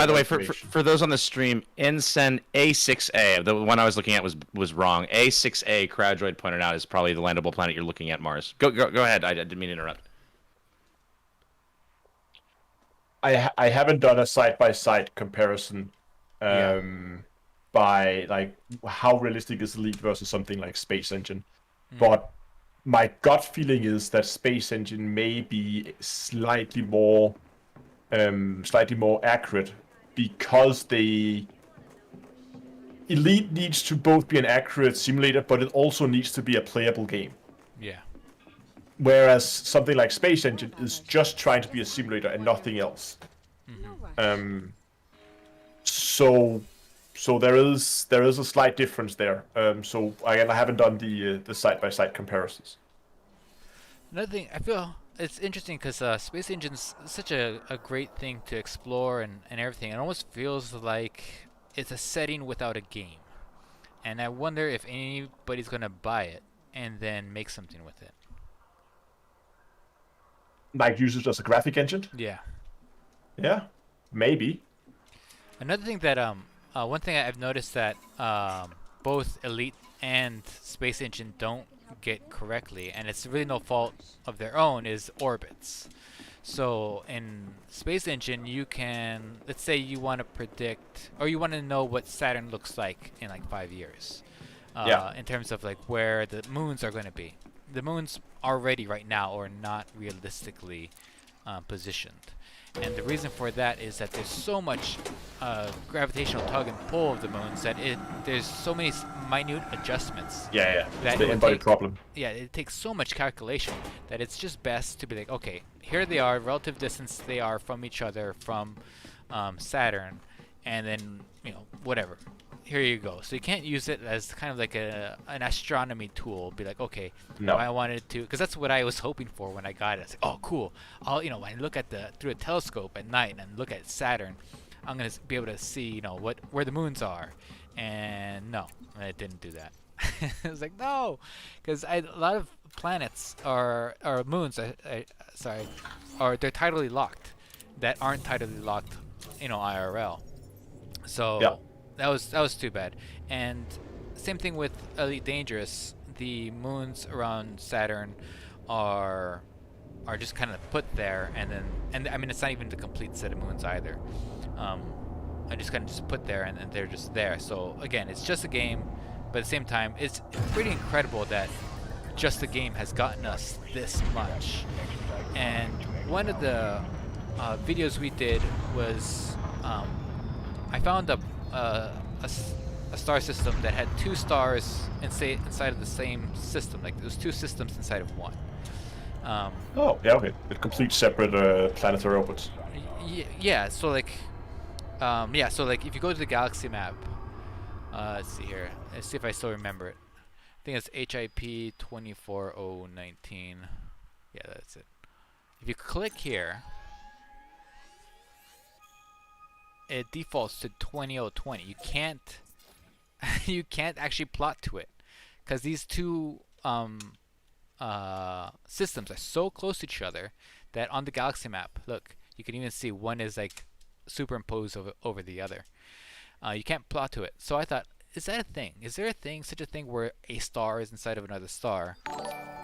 the way, for those on the stream, NSEN A6A, the one I was looking at was wrong. A6A, Crowdroid pointed out, is probably the landable planet you're looking at, Mars. Go ahead. I didn't mean to interrupt. I haven't done a side-by-side comparison by like how realistic is Elite versus something like Space Engine, but my gut feeling is that Space Engine may be slightly more accurate because Elite needs to both be an accurate simulator, but it also needs to be a playable game. Yeah. Whereas something like Space Engine is just trying to be a simulator and nothing else. So there is a slight difference there. So again, I haven't done the side-by-side comparisons. Another thing, I feel it's interesting because Space Engine's such a great thing to explore and everything. It almost feels like it's a setting without a game. And I wonder if anybody's going to buy it and then make something with it. Like use it as a graphic engine? Yeah. Yeah, maybe. Another thing that one thing I've noticed that both Elite and Space Engine don't get correctly, and it's really no fault of their own, is orbits. So in Space Engine, you can, let's say you want to predict, or you want to know what Saturn looks like in like 5 years. In terms of like where the moons are going to be. The moons already right now are not realistically positioned. And the reason for that is that there's so much gravitational tug and pull of the moons that there's so many minute adjustments. Yeah. That it's the embodied problem. Yeah, it takes so much calculation that it's just best to be like, okay, here they are, relative distance they are from each other from Saturn, and then whatever. Here you go. So you can't use it as kind of like an astronomy tool. Be like, okay, No. I wanted to, because that's what I was hoping for when I got it. I was like, oh, cool. I'll when I look at through a telescope at night and look at Saturn, I'm gonna be able to see where the moons are. And no, it didn't do that. I was like, no, because a lot of planets or moons, sorry, they're tidally locked that aren't tidally locked, IRL. So. Yeah. That was too bad. And same thing with Elite Dangerous. The moons around Saturn are just kind of put there, and I mean it's not even the complete set of moons either. I just kind of just put there, and they're just there. So again, it's just a game, but at the same time, it's pretty incredible that just a game has gotten us this much. And one of the videos we did was I found a star system that had 2 stars inside of the same system. Like there was 2 systems inside of one. Oh, yeah, okay. With complete separate planetary orbits. Yeah. So like, So like, if you go to the galaxy map, let's see here. Let's see if I still remember it. I think it's HIP 24019. Yeah, that's it. If you click here, it defaults to 20020. You can't actually plot to it, because these 2 systems are so close to each other that on the galaxy map, look, you can even see one is like superimposed over the other. You can't plot to it. So I thought, is that a thing? Is there such a thing where a star is inside of another star?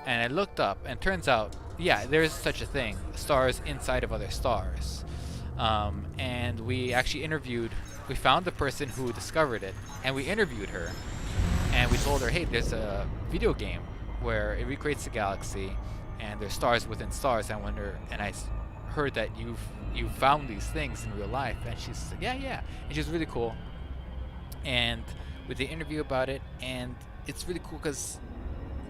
And I looked up, and turns out, yeah, there is such a thing. Stars inside of other stars. And we actually we found the person who discovered it, and we interviewed her, and we told her, hey, there's a video game where it recreates the galaxy, and there's stars within stars. And I heard that you found these things in real life, and she said, yeah, and she's really cool. And we did an interview about it, and it's really cool because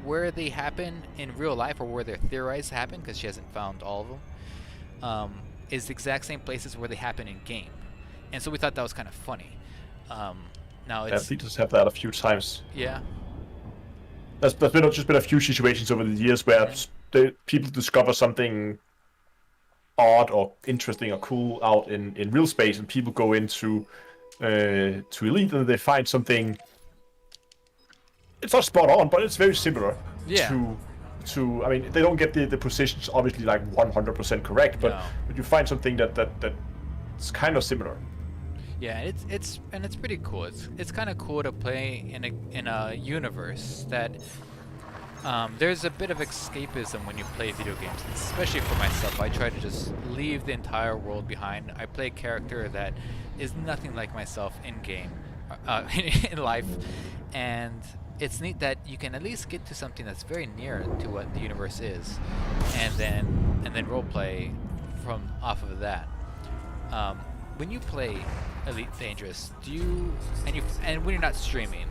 where they happen in real life, or where they're theorized to happen, because she hasn't found all of them, is the exact same places where they happen in game. And so we thought that was kind of funny. Now it's... Yeah, just have that a few times. Yeah. There's just been a few situations over the years where people discover something odd or interesting or cool out in real space, and people go into to Elite, and they find something. It's not spot on, but it's very similar. Yeah. To I mean, they don't get the positions obviously like 100% correct, but you find something that's kind of similar. Yeah, it's pretty cool. It's kind of cool to play in a universe that there's a bit of escapism when you play video games, especially for myself. I try to just leave the entire world behind. I play a character that is nothing like myself in game, in life, and it's neat that you can at least get to something that's very near to what the universe is, and then roleplay from off of that. When you play Elite Dangerous, and when you're not streaming,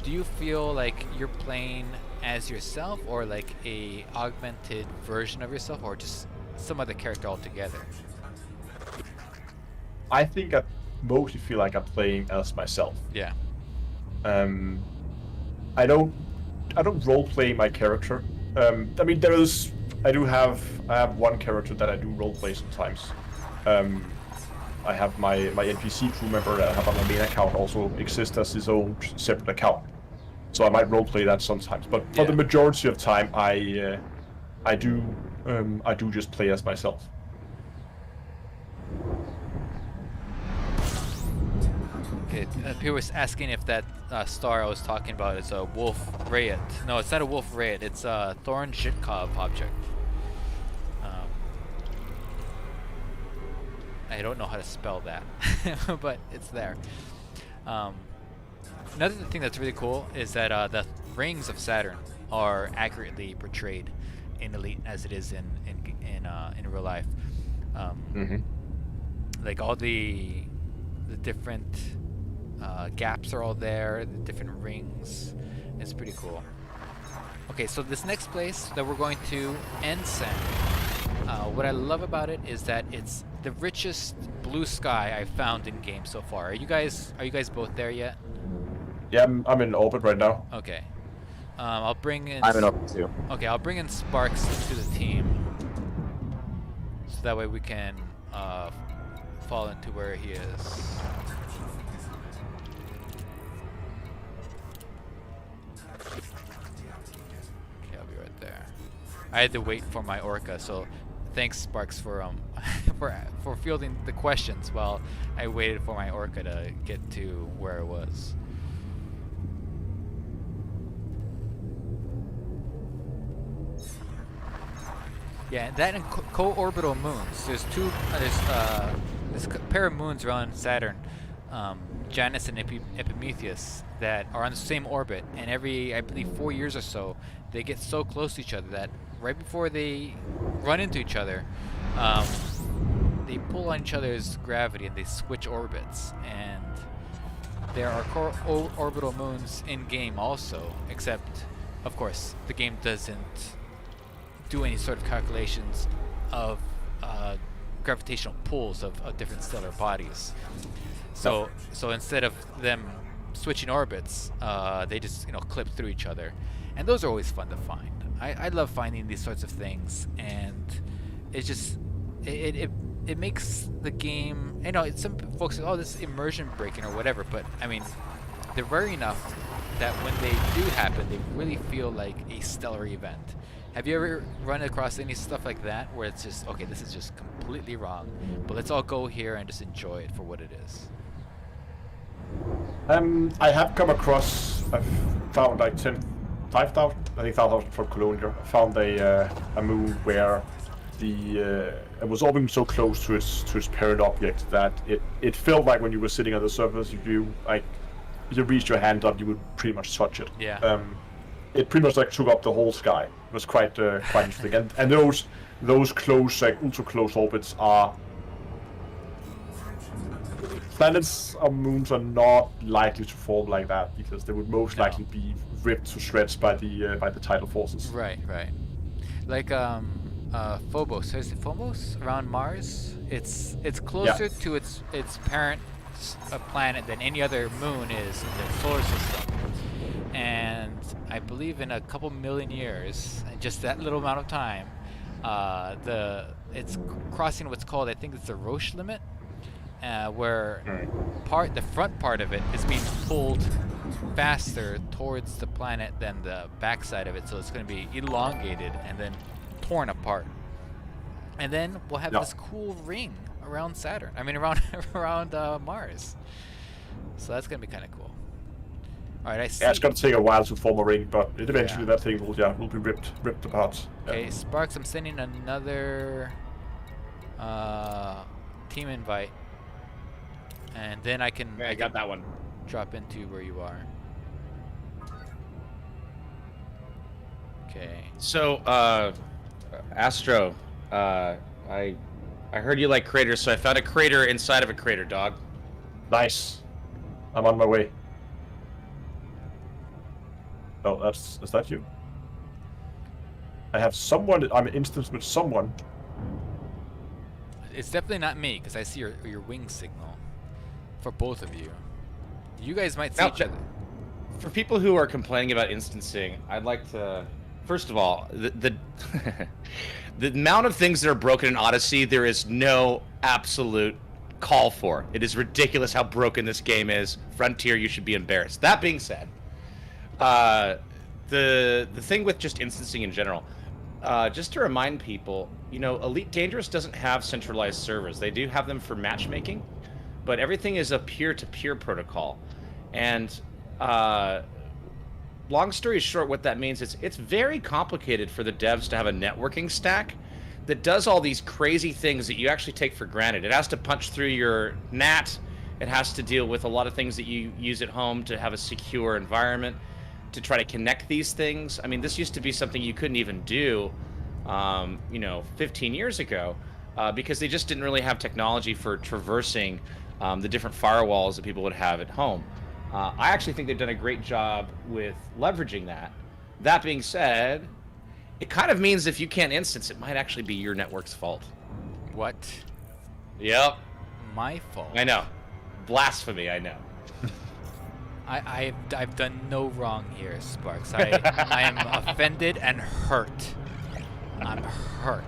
do you feel like you're playing as yourself, or like a augmented version of yourself, or just some other character altogether? I think I mostly feel like I'm playing as myself. Yeah. I don't role play my character. I mean, I have one character that I do role play sometimes. I have my NPC crew member that I have on my main account also exists as his own separate account. So I might roleplay that sometimes, but for the majority of time, I do just play as myself. Okay, people was asking if that star I was talking about is a Wolf Rayet. No, it's not a Wolf Rayet. It's a Thorn Zhitkov object. I don't know how to spell that, but it's there. Another thing that's really cool is that the rings of Saturn are accurately portrayed in Elite as it is in real life. Like all the different gaps are all there, the different rings. It's pretty cool. Okay, so this next place that we're going to, Ensign, What I love about it is that it's the richest blue sky I've found in game so far. Are you guys both there yet? Yeah, I'm in orbit right now. Okay. I'll bring in. I'm in orbit too. Okay, I'll bring in Sparks to the team, so that way we can fall into where he is. Okay, I'll be right there. I had to wait for my Orca, so thanks Sparks for for fielding the questions while I waited for my Orca to get to where it was. Yeah, that and co-orbital moons. There's this pair of moons around Saturn, Janus and Epimetheus, that are on the same orbit, and every, I believe, 4 years or so, they get so close to each other that right before they run into each other, they pull on each other's gravity and they switch orbits. And there are orbital moons in game also, except, of course, the game doesn't do any sort of calculations of gravitational pulls of different stellar bodies. So instead of them switching orbits, they just clip through each other, and those are always fun to find. I love finding these sorts of things, and it's just it makes the game. I know some folks say, "Oh, this is immersion breaking" or whatever, but I mean, they're rare enough that when they do happen, they really feel like a stellar event. Have you ever run across any stuff like that where it's just, okay, this is just completely wrong, but let's all go here and just enjoy it for what it is? I have come across, I've found like 5,000, I think 5,000 from Cologne here. I found a moon where it was orbiting so close to its parent object that it felt like when you were sitting on the surface, if you reached your hand up, you would pretty much touch it. Yeah. It pretty much like took up the whole sky. It was quite interesting. And those close, like ultra close orbits are planets or moons are not likely to form like that, because they would most likely be ripped to shreds by the tidal forces. Right. Like Phobos. Is it Phobos around Mars? It's closer to its parent planet than any other moon is in the solar system. And I believe in a couple million years, in just that little amount of time, it's crossing what's called, I think it's the Roche limit, where the front part of it is being pulled faster towards the planet than the backside of it, so it's going to be elongated and then torn apart. And then we'll have this cool ring around Saturn. I mean, around Mars. So that's going to be kind of cool. All right, I see. Yeah, it's going to take a while to form a ring, but eventually that thing will be ripped apart. Okay, Sparks, I'm sending another team invite, and then I can. I got that one. Drop into where you are. Okay. So, Astro, I heard you like craters, so I found a crater inside of a crater, dog. Nice. I'm on my way. Oh, is that you? I have someone. I'm in instance with someone. It's definitely not me, because I see your wing signal for both of you. You guys might see each other. For people who are complaining about instancing, I'd like to, first of all, the amount of things that are broken in Odyssey, there is no absolute call for. It is ridiculous how broken this game is. Frontier, you should be embarrassed. That being said, the thing with just instancing in general, just to remind people, Elite Dangerous doesn't have centralized servers. They do have them for matchmaking, but everything is a peer-to-peer protocol. And long story short, what that means is it's very complicated for the devs to have a networking stack that does all these crazy things that you actually take for granted. It has to punch through your NAT. It has to deal with a lot of things that you use at home to have a secure environment, to try to connect these things. I mean, this used to be something you couldn't even do, 15 years ago, because they just didn't really have technology for traversing the different firewalls that people would have at home. I actually think they've done a great job with leveraging that. That being said, It kind of means if you can't instance, it might actually be your network's fault. What? Yep. My fault. I know. Blasphemy, I know. I've done no wrong here, Sparks. I am offended and hurt. I'm hurt.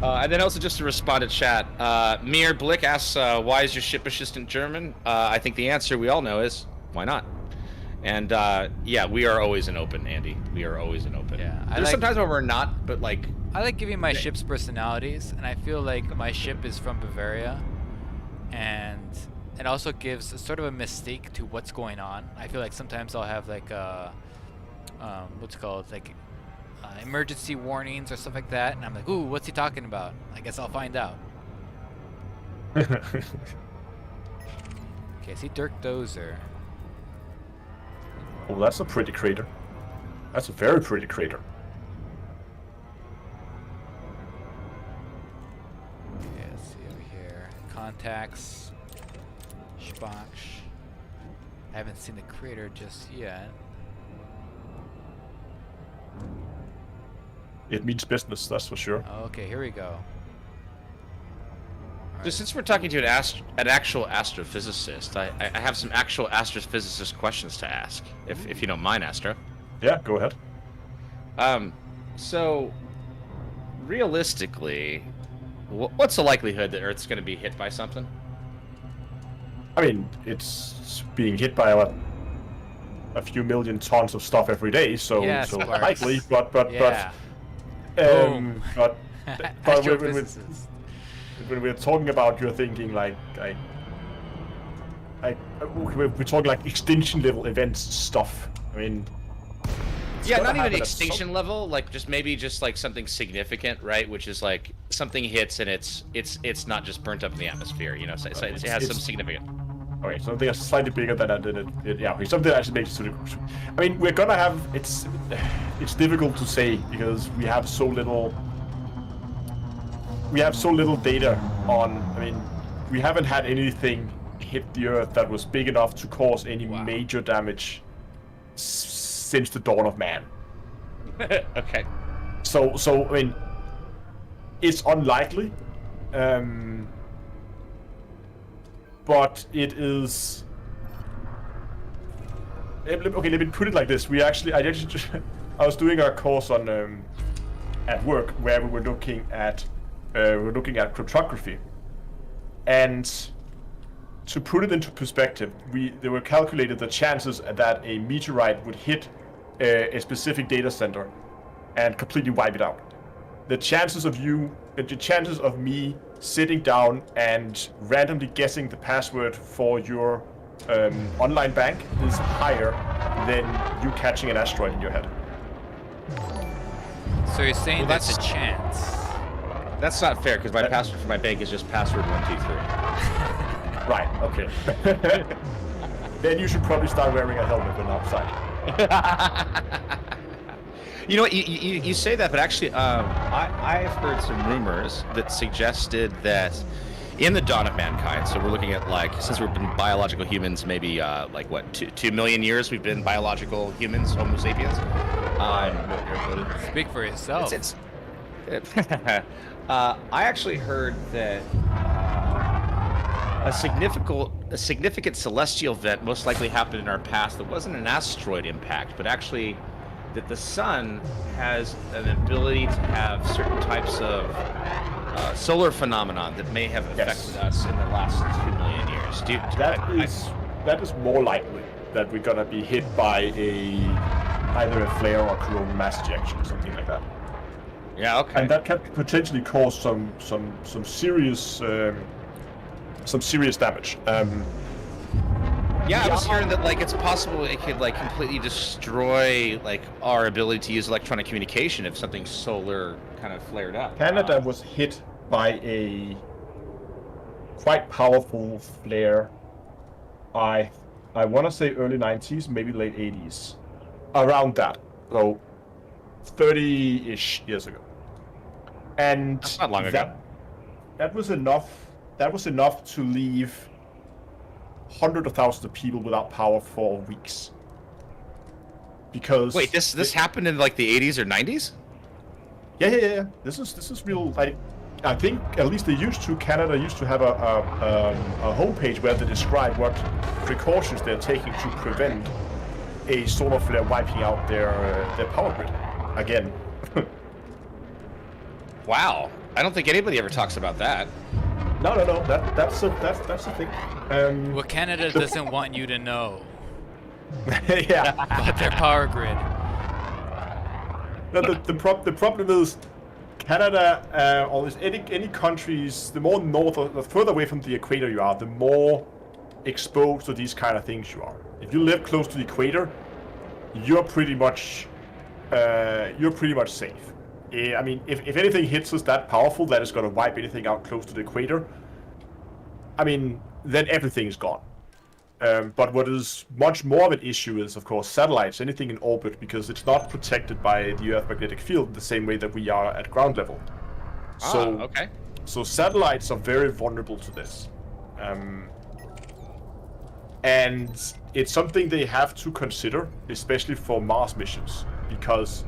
And then also just to respond to chat, Mir Blick asks, why is your ship assistant German? I think the answer we all know is, why not? And yeah, we are always in open, Andy. We are always in open. Yeah, There's sometimes when we're not, but like... I like giving my ships personalities, and I feel like my ship is from Bavaria, and it also gives a sort of a mystique to what's going on. I feel like sometimes I'll have like what's it called, like emergency warnings or stuff like that, and I'm like, ooh, what's he talking about? I guess I'll find out. Okay, see Dirk Dozer. Oh, that's a pretty crater. That's a very pretty crater. Okay, let's see over here. Contacts. Spach. I haven't seen the crater just yet. It means business, that's for sure. Okay, here we go. Just since we're talking to an actual astrophysicist, I have some actual astrophysicist questions to ask, if you don't mind, Astro. Yeah, go ahead. So, realistically, what's the likelihood that Earth's going to be hit by something? I mean, it's being hit by a few million tons of stuff every day, so Yeah, so Sparks. likely. Yeah. But but Astrophysicist. when we're talking about, you're thinking like we're talking like extinction level events stuff. I mean, Yeah, not even happen at extinction level, like just maybe just like something significant, right? Which is like something hits and it's not just burnt up in the atmosphere, you know. So it has some significant. Okay, something that's slightly bigger than it yeah, okay, something that actually makes it to the. I mean, we're gonna have it's difficult to say because we have so little data on. I mean, we haven't had anything hit the Earth that was big enough to cause any major damage since the dawn of man. Okay. So I mean, it's unlikely, but it is. Okay, let me put it like this: I was doing our course on at work where we were looking at cryptography, and to put it into perspective, they were calculated the chances that a meteorite would hit a specific data center and completely wipe it out. The chances of me sitting down and randomly guessing the password for your online bank is higher than you catching an asteroid in your head. So you're saying Well, that's a that's- chance? That's not fair because my password for my bank is just password 123. Right, okay. Then you should probably start wearing a helmet when outside. You know what? You say that, but actually, I've heard some rumors that suggested that in the dawn of mankind, so we're looking at like, since we've been biological humans, maybe like what, 2 million years we've been biological humans, Homo sapiens. Speak for yourself. I actually heard that a significant celestial event most likely happened in our past that wasn't an asteroid impact, but actually that the sun has an ability to have certain types of solar phenomenon that may have affected us in the last 2 million years. That is more likely that we're gonna be hit by either a flare or coronal mass ejection or something like that. Yeah, okay. And that can potentially cause some serious damage. Yeah, I was hearing that like it's possible it could like completely destroy like our ability to use electronic communication if something solar kind of flared up. Canada was hit by a quite powerful flare. I want to say early 90s, maybe late 80s, around that. So 30-ish years ago. And That's not long ago. That was enough. That was enough to leave hundreds of thousands of people without power for weeks. because Wait, this happened in like the 80s or 90s? Yeah. This is real. I think at least they used to. Canada used to have a homepage where they describe what precautions they're taking to prevent a solar flare wiping out their power grid again. Wow, I don't think anybody ever talks about that. No. That's the thing. What Canada doesn't want you to know Yeah. about their power grid. No, the problem is Canada, or any countries, the more north or the further away from the equator you are, the more exposed to these kind of things you are. If you live close to the equator, you're pretty much safe. I mean, if anything hits us that powerful that is going to wipe anything out close to the equator, I mean, then everything is gone. But what is much more of an issue is, of course, satellites, anything in orbit, because it's not protected by the Earth magnetic field the same way that we are at ground level. Okay. So satellites are very vulnerable to this. And it's something they have to consider, especially for Mars missions, because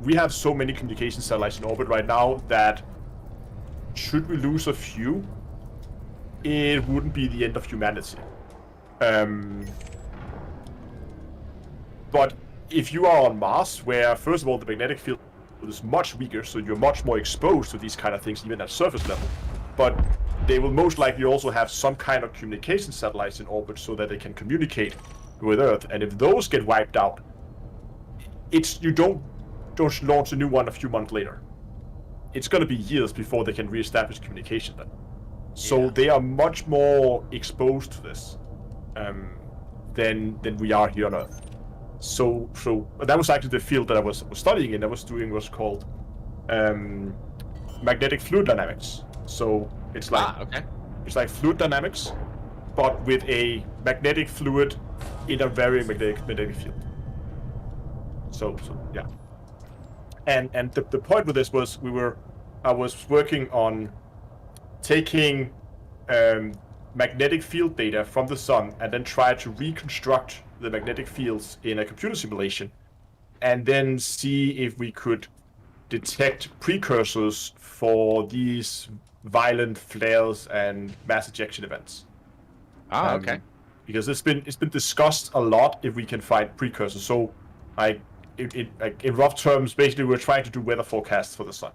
we have so many communication satellites in orbit right now that should we lose a few, it wouldn't be the end of humanity. But if you are on Mars, where first of all the magnetic field is much weaker, so you're much more exposed to these kind of things even at surface level, but they will most likely also have some kind of communication satellites in orbit so that they can communicate with Earth. And if those get wiped out, you don't launch a new one a few months later. It's going to be years before they can reestablish communication then. So they are much more exposed to this than we are here on Earth. So that was actually the field that I was studying in. I was doing what's called magnetic fluid dynamics. So it's like it's like fluid dynamics, but with a magnetic fluid in a very magnetic field. So yeah. And the point with this was I was working on taking magnetic field data from the sun and then try to reconstruct the magnetic fields in a computer simulation, and then see if we could detect precursors for these violent flares and mass ejection events. Okay. Because it's been discussed a lot if we can find precursors. So, in rough terms, basically we're trying to do weather forecasts for the sun.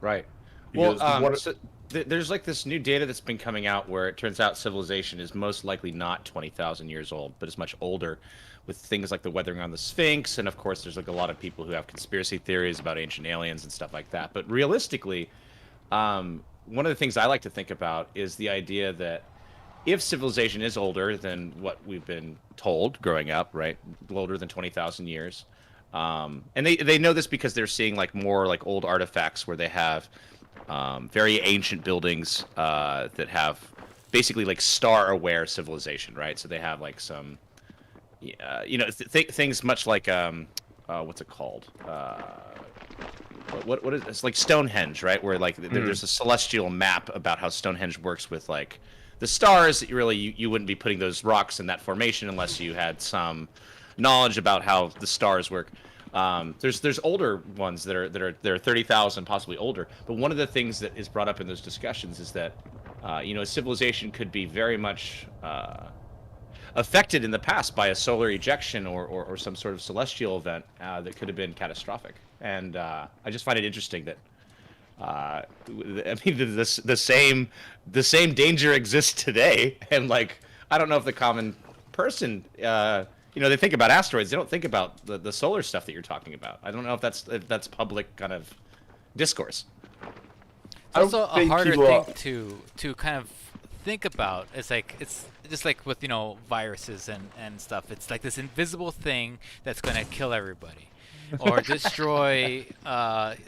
Right. Because Well, there's like this new data that's been coming out where it turns out civilization is most likely not 20,000 years old, but is much older, with things like the weathering on the Sphinx, and of course there's like a lot of people who have conspiracy theories about ancient aliens and stuff like that. But realistically, one of the things I like to think about is the idea that if civilization is older than what we've been told growing up, right, older than 20,000 years, and they know this because they're seeing like more like old artifacts where they have very ancient buildings that have basically like star-aware civilization, right? So they have like some, things much like what's it called? What is it's like Stonehenge, right? Where like there's a celestial map about how Stonehenge works with like the stars. That you wouldn't be putting those rocks in that formation unless you had some knowledge about how the stars work. There's older ones that are 30,000, possibly older. But one of the things that is brought up in those discussions is that civilization could be very much affected in the past by a solar ejection or some sort of celestial event that could have been catastrophic. And I just find it interesting that I mean the same danger exists today, and like I don't know if the common person they think about asteroids. They don't think about the solar stuff that you're talking about. I don't know if that's public kind of discourse. It's also a harder thing to kind of think about. It's just like with viruses and stuff. It's like this invisible thing that's going to kill everybody or destroy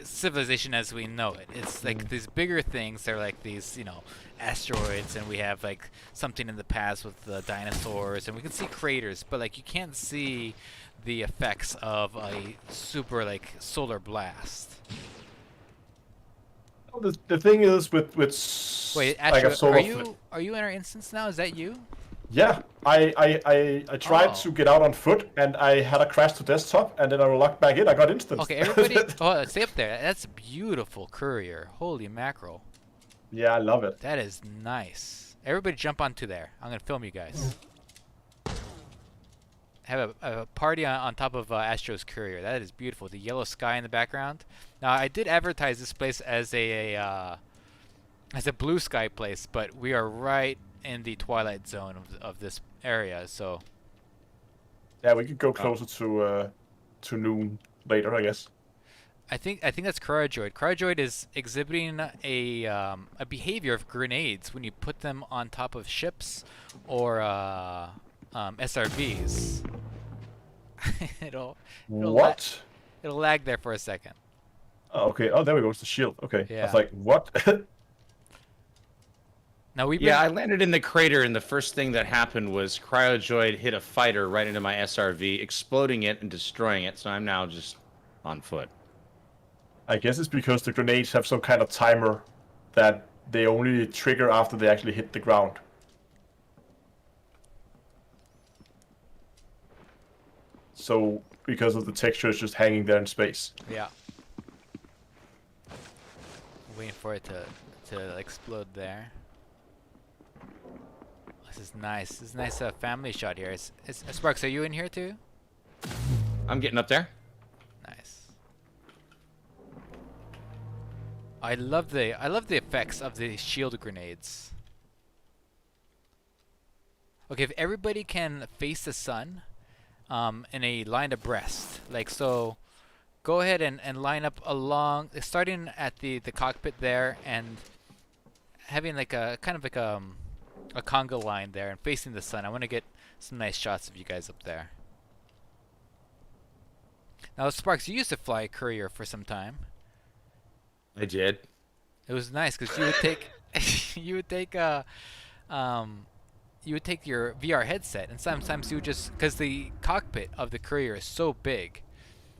civilization as we know it. It's like these bigger things. They're like these asteroids, and we have like something in the past with the dinosaurs, and we can see craters, but like you can't see the effects of a super like solar blast. The thing is with Wait, like Astro, a solar are you in our instance now? Is that you? Yeah, I tried to get out on foot, and I had a crash to desktop, and then I logged back in. I got instant. Okay, everybody, oh, stay up there. That's beautiful courier. Holy mackerel. Yeah, I love it. That is nice. Everybody jump onto there. I'm gonna film you guys. Have a party on top of Astro's courier. That is beautiful. The yellow sky in the background. Now I did advertise this place as a blue sky place, but we are right in the twilight zone of this area, so. Yeah, we could go closer to noon later, I guess. I think that's Cryogenoid. Cryogenoid is exhibiting a behavior of grenades when you put them on top of ships or SRVs. it'll What? It'll lag there for a second. Oh, okay. Oh, there we go. It's the shield. Okay. Yeah. I was like, what? Now we've Yeah, I landed in the crater, and the first thing that happened was Cryogenoid hit a fighter right into my SRV, exploding it and destroying it. So I'm now just on foot. I guess it's because the grenades have some kind of timer that they only trigger after they actually hit the ground. So, because of the texture, it's just hanging there in space. Yeah. Waiting for it to explode there. This is nice. This is a nice family shot here. Sparks, are you in here too? I'm getting up there. Nice. I love the effects of the shield grenades. Okay, if everybody can face the sun in a line abreast, like so, go ahead and line up along, starting at the cockpit there and having like a kind of like a conga line there and facing the sun. I want to get some nice shots of you guys up there. Now, Sparks, you used to fly a courier for some time. I did. It was nice because you would take you would take your VR headset, and sometimes you would just, because the cockpit of the courier is so big.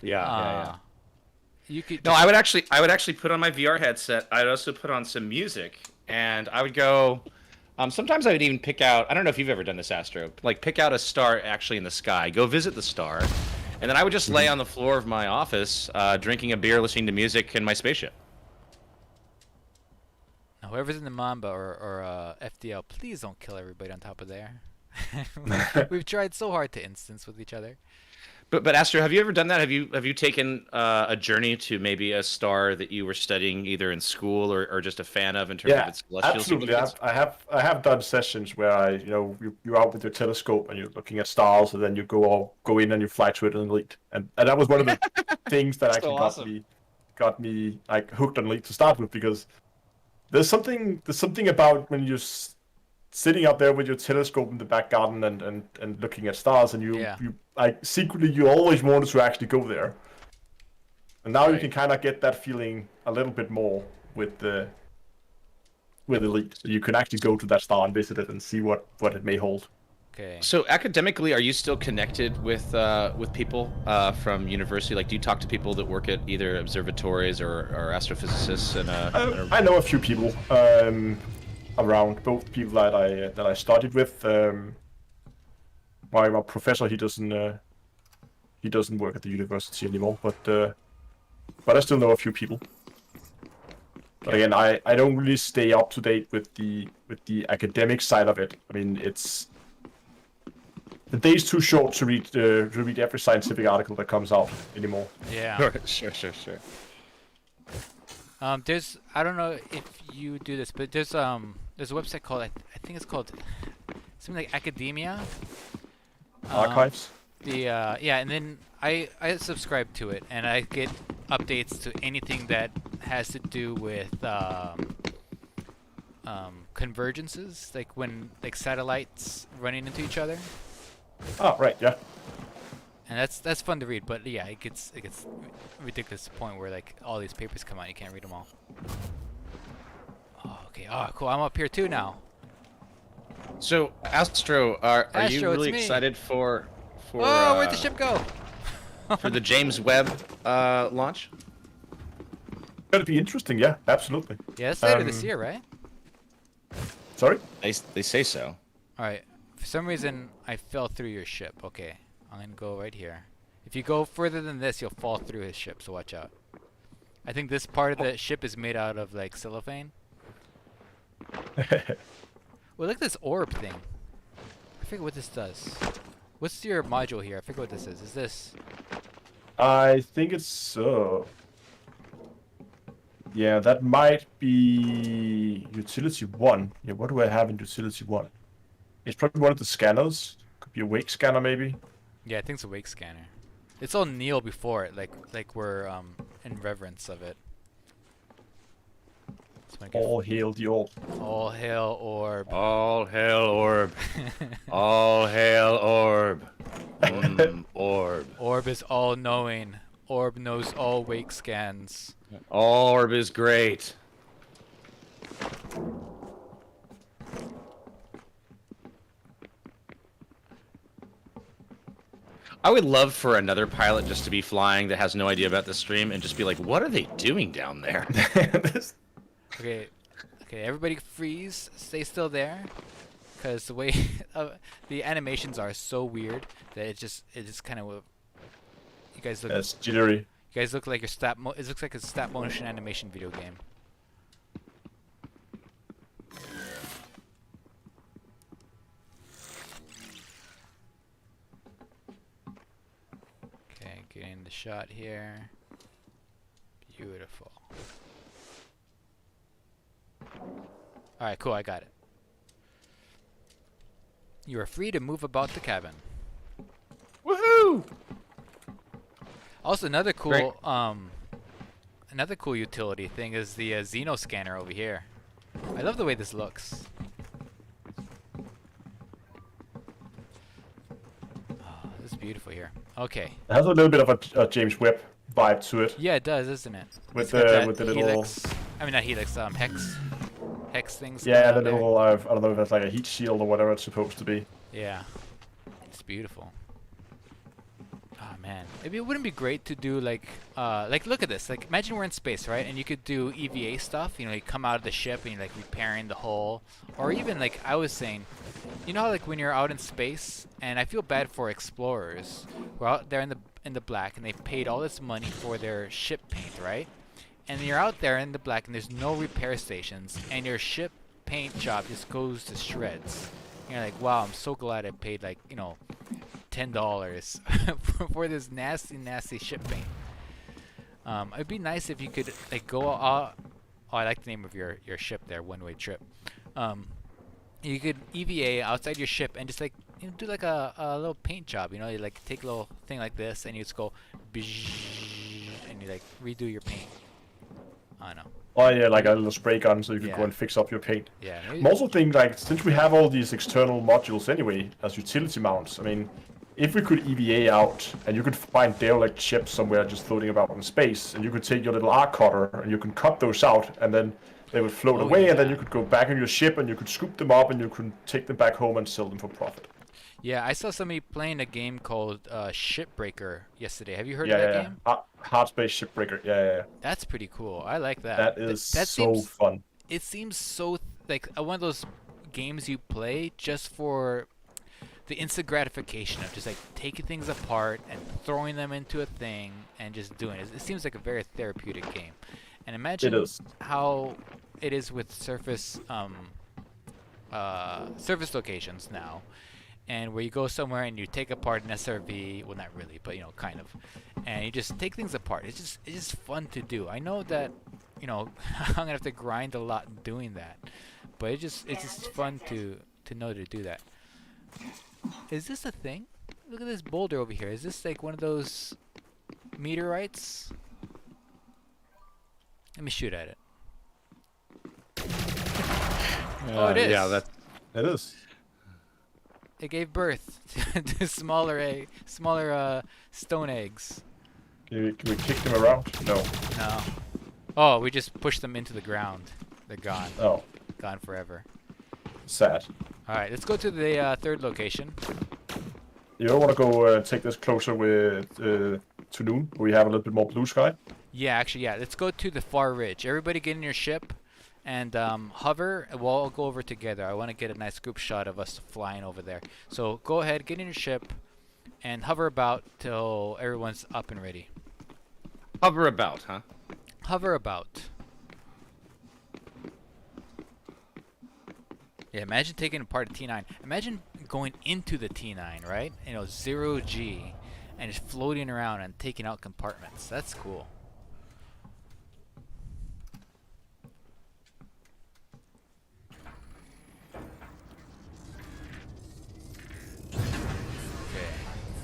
Yeah. You could. No, I would actually put on my VR headset. I'd also put on some music, and I would go. Sometimes I would even pick out. I don't know if you've ever done this, Astro. Like pick out a star actually in the sky. Go visit the star, and then I would just lay on the floor of my office, drinking a beer, listening to music in my spaceship. Now, whoever's in the Mamba or FDL, please don't kill everybody on top of there. We've tried so hard to instance with each other. But Astro, have you ever done that? Have you taken a journey to maybe a star that you were studying either in school or just a fan of in terms of its celestial absolutely. significance? I have done sessions where you're out with your telescope and you're looking at stars, and then you go in and you fly to it in Elite, and that was one of the things that actually got me like hooked on Elite to start with, because there's something about when you're sitting out there with your telescope in the back garden and looking at stars, and you like secretly you always wanted to actually go there, and now you can kind of get that feeling a little bit more with Elite. So you can actually go to that star and visit it and see what it may hold. Okay. So academically, are you still connected with people from university? Like, do you talk to people that work at either observatories or astrophysicists? I know a few people around, both people that I studied with. My professor, he doesn't work at the university anymore, but I still know a few people. But again, I don't really stay up to date with the academic side of it. I mean, the day's too short to read every scientific article that comes out anymore. Yeah. Sure. There's, I don't know if you do this, but there's a website called, I think it's called something like Academia. Archives. And then I subscribe to it, and I get updates to anything that has to do with convergences, like when satellites running into each other. Oh, right, yeah. And that's fun to read, but yeah, it gets ridiculous to the point where like all these papers come out, you can't read them all. Oh, okay. Oh, cool. I'm up here too now. So, Astro, are you really excited for Whoa, where'd the ship go? for the James Webb launch? Gonna be interesting, yeah, absolutely. Yeah, it's later this year, right? Sorry? They say so. All right. some reason I fell through your ship. Okay, I'm gonna go right here. If you go further than this, you'll fall through his ship, so watch out. I think this part of the ship is made out of like cellophane. Well, look at this orb thing. I forget what this does. What's your module here? I forget what this is. Is this? I think it's yeah, that might be utility 1. Yeah, what do I have in utility 1? It's probably one of the scanners. Could be a wake scanner maybe. Yeah, I think it's a wake scanner. It's all kneel before it, like we're in reverence of it. All hail the orb. All hail orb. All hail orb. All hail orb. Orb. Orb is all knowing. Orb knows all wake scans. Orb is great. I would love for another pilot just to be flying that has no idea about the stream and just be like, what are they doing down there? Okay, everybody freeze. Stay still there, because the way the animations are so weird that it just kind of. You guys look. That's jittery. You guys look like your it looks like a stop motion animation video game. Okay, getting the shot here. Beautiful. Alright, cool, I got it. You are free to move about the cabin. Woohoo! Also, another cool Great. utility thing is the Xeno scanner over here. I love the way this looks. Oh, this is beautiful here. Okay. It has a little bit of a James Webb vibe to it. Yeah, it does, isn't it? With It's got that the little helix. I mean, not helix. Hex things. Yeah, going the on there. little I don't know if that's like a heat shield or whatever it's supposed to be. Yeah, it's beautiful. Oh man, maybe it wouldn't be great to do like look at this. Like imagine we're in space, right? And you could do EVA stuff. You know, you come out of the ship and you're like repairing the hull, or even like I was saying, you know, how, like when you're out in space, and I feel bad for explorers who are out there in the black, and they've paid all this money for their ship paint, right? And you're out there in the black, and there's no repair stations, and your ship paint job just goes to shreds. And you're like, wow, I'm so glad I paid like, you know, $10 for this nasty ship paint. It'd be nice if you could like go out. Oh, I like the name of your ship there, One Way Trip. You could EVA outside your ship and just like, you know, do like a little paint job. You know, you like take a little thing like this and you just go, and you like redo your paint. I don't know. Oh yeah, like a little spray gun so you can Yeah. go and fix up your paint. Yeah. I'm also thinking like since we have all these external modules anyway as utility mounts, I mean, if we could EVA out and you could find derelict ships somewhere just floating about in space, and you could take your little arc cutter and you can cut those out, and then they would float Oh, away, and then yeah. you could go back in your ship and you could scoop them up and you could take them back home and sell them for profit. Yeah, I saw somebody playing a game called Shipbreaker yesterday. Have you heard Yeah, of that yeah, game? yeah. Hard space shipbreaker. Yeah. That's pretty cool. I like that. That is that so seems, fun. It seems so like one of those games you play just for the instant gratification of just like taking things apart and throwing them into a thing and just doing it. It seems like a very therapeutic game. And imagine It is. how it is with surface locations now. And where you go somewhere and you take apart an SRV, well, not really, but you know, kind of, and you just take things apart. It's just fun to do. I know that, you know, I'm gonna have to grind a lot doing that, but it's just fun to know to do that. Is this a thing? Look at this boulder over here. Is this like one of those meteorites? Let me shoot at it. Oh, it is. Yeah, that. It is. It gave birth to smaller stone eggs. Can we kick them around? No. No. Oh, we just pushed them into the ground. They're gone. Oh, Gone forever. sad. All right, let's go to the third location. You don't want to go take this closer with to noon, where we have a little bit more blue sky. Yeah, actually, yeah. Let's go to the far ridge. Everybody get in your ship and hover. We'll all go over together. I want to get a nice group shot of us flying over there. So go ahead, get in your ship, and hover about till everyone's up and ready. Hover about, huh? Hover about. Yeah, imagine taking apart a T9. Imagine going into the T9, right? 0G, and just floating around and taking out compartments. That's cool. Okay,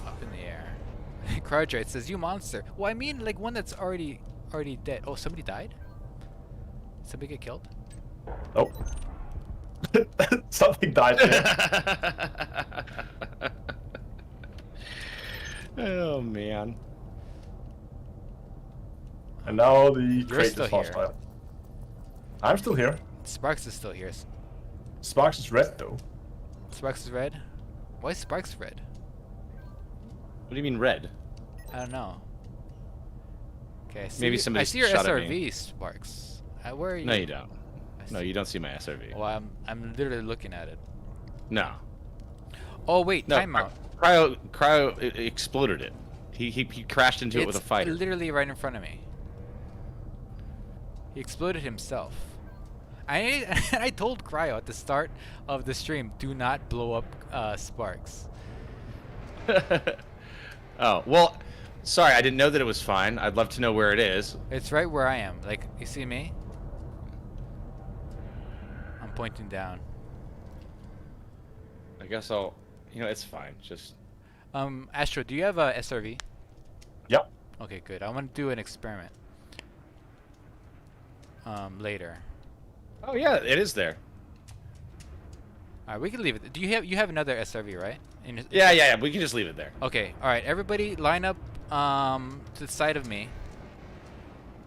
up in the air. Cryodrite says, "You monster." Well, I mean, like one that's already dead. Oh, somebody died? Somebody get killed? Nope. Something died there. Oh man. And now the crate still is here. hostile. I'm still here. Sparks is still here. Sparks is red though. Sparks is red? Why is Sparks red? What do you mean red? I don't know. Okay, I see Maybe your- somebody I see your shot at SRV, me. Sparks. Where are you? No, you don't. I No, see- you don't see my SRV. Well, I'm literally looking at it. No. Oh wait, No. timeout. Cryo exploded it. He crashed into it with a fighter. It's literally right in front of me. He exploded himself. I told Cryo at the start of the stream, do not blow up Sparks. Oh, well, sorry, I didn't know that it was fine. I'd love to know where it is. It's right where I am. Like, you see me? I'm pointing down. I guess I'll, it's fine. Just, Astro, do you have a SRV? Yep. Okay, good. I want to do an experiment. Later. oh yeah, it is there. Alright, we can leave it. Do you have another SRV, right? Yeah, we can just leave it there. Okay, alright, everybody line up to the side of me.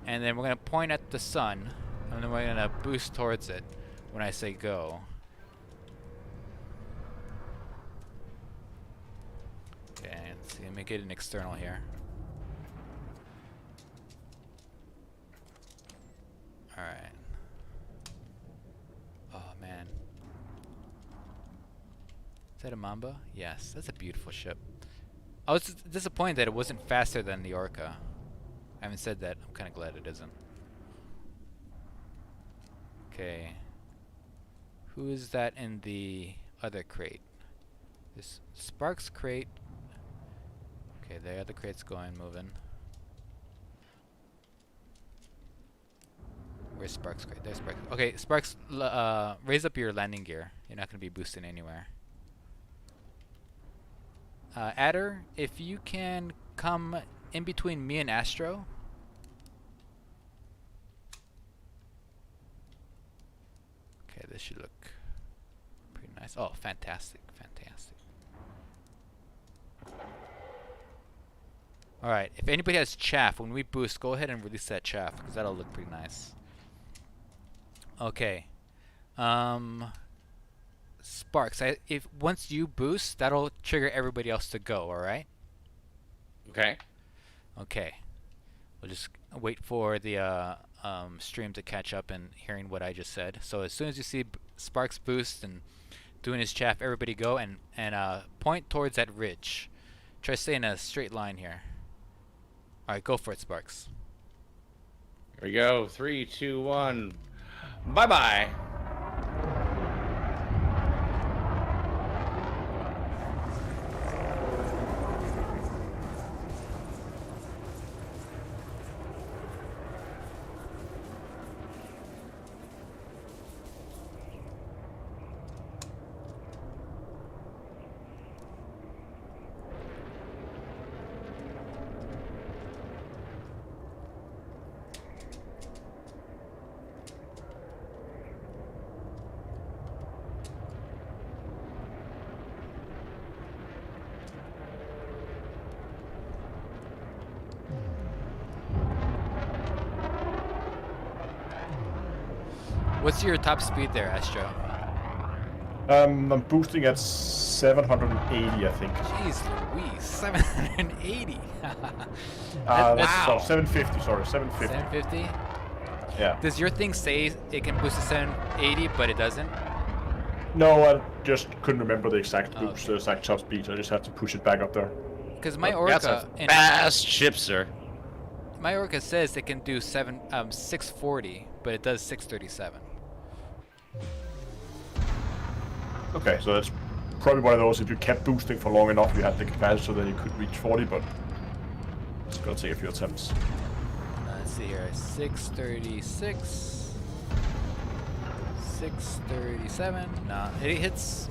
And then we're gonna point at the sun, and then we're gonna boost towards it when I say go. Okay, let's see, let me get an external here. Alright. Oh man. Is that a Mamba? Yes, that's a beautiful ship. I was disappointed that it wasn't faster than the Orca. I haven't said that. I'm kind of glad it isn't. Okay. Who is that in the other crate? This Sparks crate. Okay, the other crate's going, moving. Where's Sparks crate? There's Sparks. Okay, Sparks, raise up your landing gear. You're not going to be boosting anywhere. Adder, if you can come in between me and Astro. Okay, this should look pretty nice. Oh, fantastic, fantastic. Alright, if anybody has chaff, when we boost, go ahead and release that chaff, because that'll look pretty nice. Okay. Sparks, if once you boost, that'll trigger everybody else to go, alright? Okay. Okay. We'll just wait for the stream to catch up and hearing what I just said. So as soon as you see Sparks boost and doing his chaff, everybody go and point towards that ridge. Try to stay in a straight line here. Alright, go for it, Sparks. Here we go. 3, 2, 1. Bye-bye. What's your top speed there, Astro? I'm boosting at 780, I think. Jeez Louise, 780. Wow. Wow. 750, sorry, 750. 750? Yeah. Does your thing say it can boost to 780, but it doesn't? No, I just couldn't remember the exact Oh, boost, okay. the exact top speed. I just had to push it back up there. Because my That's Orca, a fast ship, sir. my Orca says it can do 640, but it does 637. Okay, so that's probably one of those, if you kept boosting for long enough, you had the capacity so that you could reach 40, but it's gonna take a few attempts. Let's see here, 636, 637. No, it hits.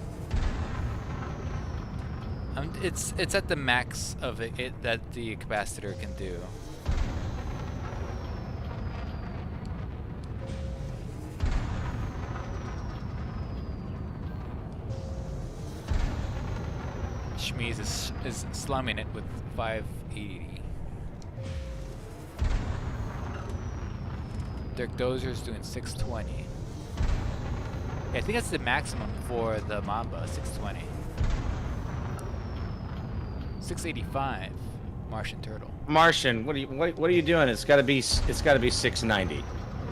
It's at the max of it that the capacitor can do. Shmeez is slumming it with 580. Dirk Dozer's doing 620. Yeah, I think that's the maximum for the Mamba, 620. 685, Martian Turtle. Martian, what are you doing? It's got to be 690.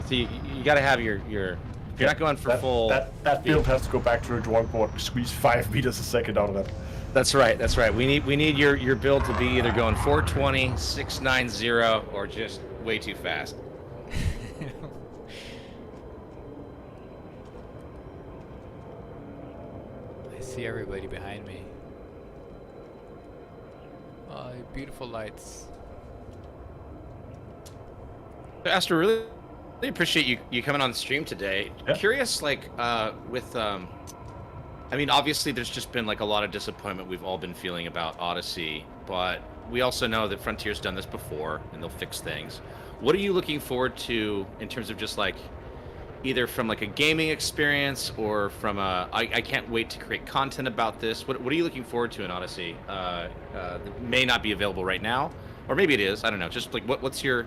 So you got to have your. If you're not going for full. That build has to go back to the drawing board and squeeze 5 meters a second out of that. That's right. That's right. We need your build to be either going 420, 690, or just way too fast. I see everybody behind me. Oh, beautiful lights. Astro, really appreciate you coming on the stream today. Yeah. Curious, like, with I mean, obviously there's just been like a lot of disappointment we've all been feeling about Odyssey, but we also know that Frontier's done this before and they'll fix things. What are you looking forward to in terms of just like either from like a gaming experience or from a I can't wait to create content about this? What are you looking forward to in Odyssey that may not be available right now, or maybe it is? I don't know. Just like what's your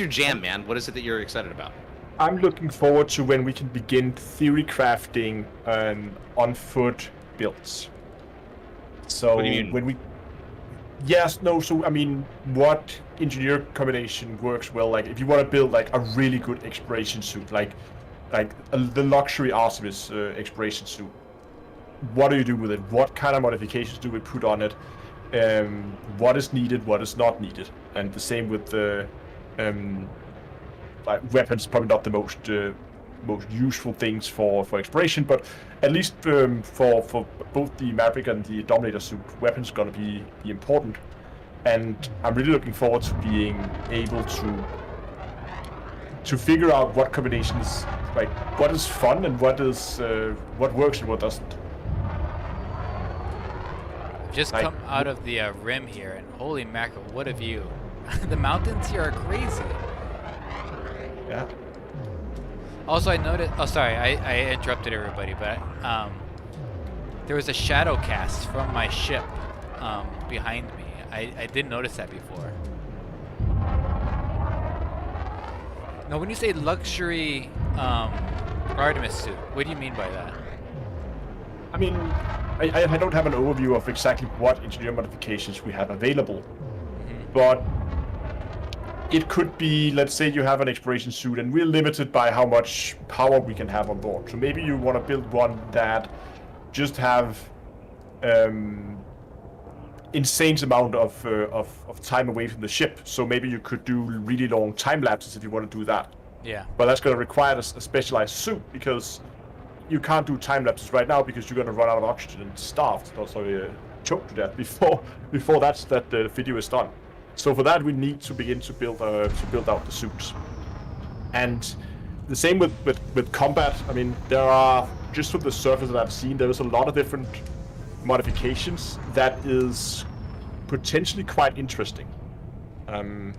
jam, man? What is it that you're excited about? I'm looking forward to when we can begin theory crafting on-foot builds. So What do you mean? when we... Yes, no, so I mean, what engineer combination works well, like if you want to build like a really good exploration suit, like the luxury Artemis exploration suit, what do you do with it? What kind of modifications do we put on it? What is needed, what is not needed? And the same with the... like weapons, probably not the most useful things for exploration, but at least for both the Maverick and the Dominator suit, weapons are going to be important. And I'm really looking forward to being able to figure out what combinations, like what is fun and what works and what doesn't. Just come out of the rim here, and holy mackerel, what a view! The mountains here are crazy. Yeah. Also, I noticed. Oh, sorry, I interrupted everybody, but there was a shadow cast from my ship behind me. I didn't notice that before. Now, when you say luxury Artemis suit, what do you mean by that? I mean, I don't have an overview of exactly what engineer modifications we have available, but it could be, let's say you have an exploration suit and we're limited by how much power we can have on board. So maybe you want to build one that just have insane amount of time away from the ship. So maybe you could do really long time lapses if you want to do that. Yeah. But that's going to require a specialized suit, because you can't do time lapses right now because you're going to run out of oxygen and starve, choke to death before the video is done. So for that, we need to begin to build out the suits. And the same with combat. I mean, there are, just from the surface that I've seen, there's a lot of different modifications that is potentially quite interesting. And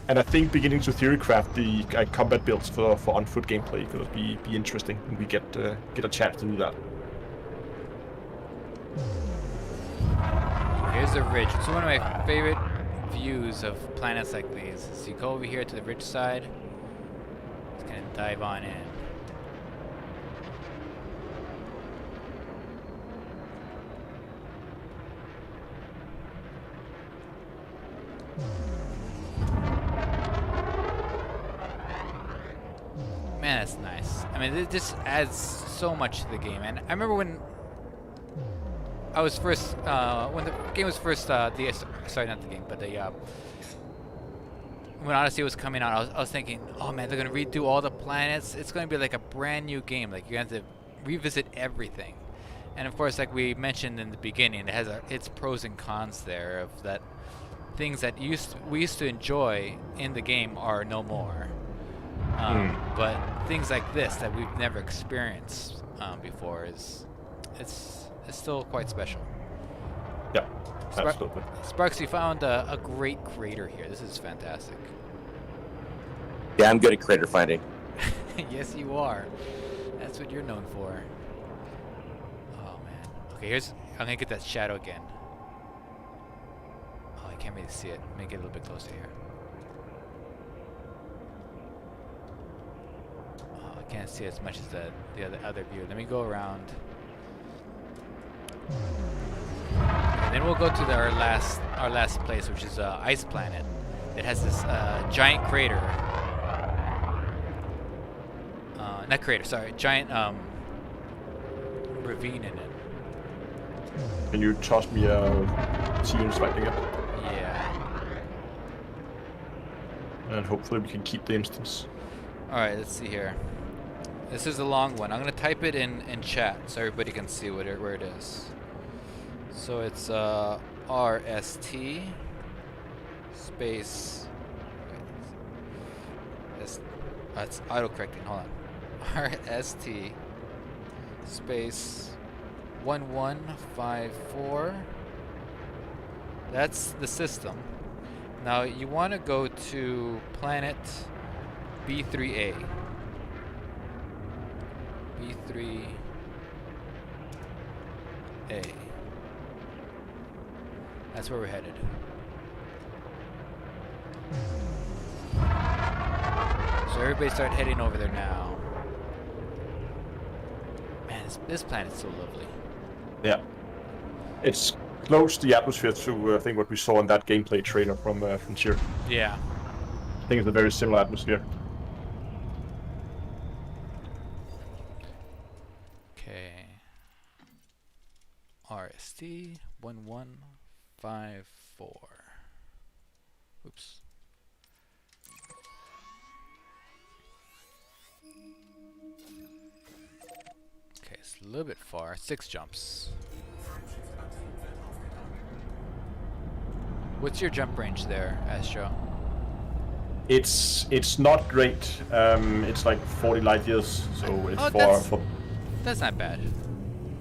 I think beginning to theory craft the combat builds for on-foot gameplay is going to be interesting when we get a chance to do that. Here's the ridge. It's one of my favorite views of planets like these. So you go over here to the ridge side, just gonna dive on in. Man, that's nice. I mean, it just adds so much to the game. And I remember when I was first, when the game was first, sorry, not the game, but when Odyssey was coming out, I was thinking, oh man, they're gonna redo all the planets. It's gonna be like a brand new game. Like you have to revisit everything. And of course, like we mentioned in the beginning, it has its pros and cons there of that things that we used to enjoy in the game are no more. But things like this that we've never experienced before it's still quite special. Yeah, absolutely. Sparks, you found a great crater here. This is fantastic. Yeah, I'm good at crater finding. Yes, you are. That's what you're known for. Oh man. Okay, I'm gonna get that shadow again. Oh, I can't really see it. Let me get a little bit closer here. Oh, I can't see as much as the other view. Let me go around. And then we'll go to our last place, which is ice planet. It has this giant crater. Not crater, sorry, giant ravine in it. Can you toss me a team inspecting it? Yeah. And hopefully we can keep the instance. All right, let's see here. This is a long one. I'm gonna type it in chat so everybody can see where it is. So it's RST space. It's auto-correcting. Hold on. RST space 1154. That's the system. Now you want to go to planet B3A. B3A. That's where we're headed. So everybody start heading over there now. Man, this planet's so lovely. Yeah. It's close the atmosphere to, I think, what we saw in that gameplay trailer from Frontier. Yeah. I think it's a very similar atmosphere. Okay. RST 1154. Oops. Okay, it's a little bit far. 6 jumps. What's your jump range there, Astro? It's not great. It's like 40 light years, so it's for. That's not bad.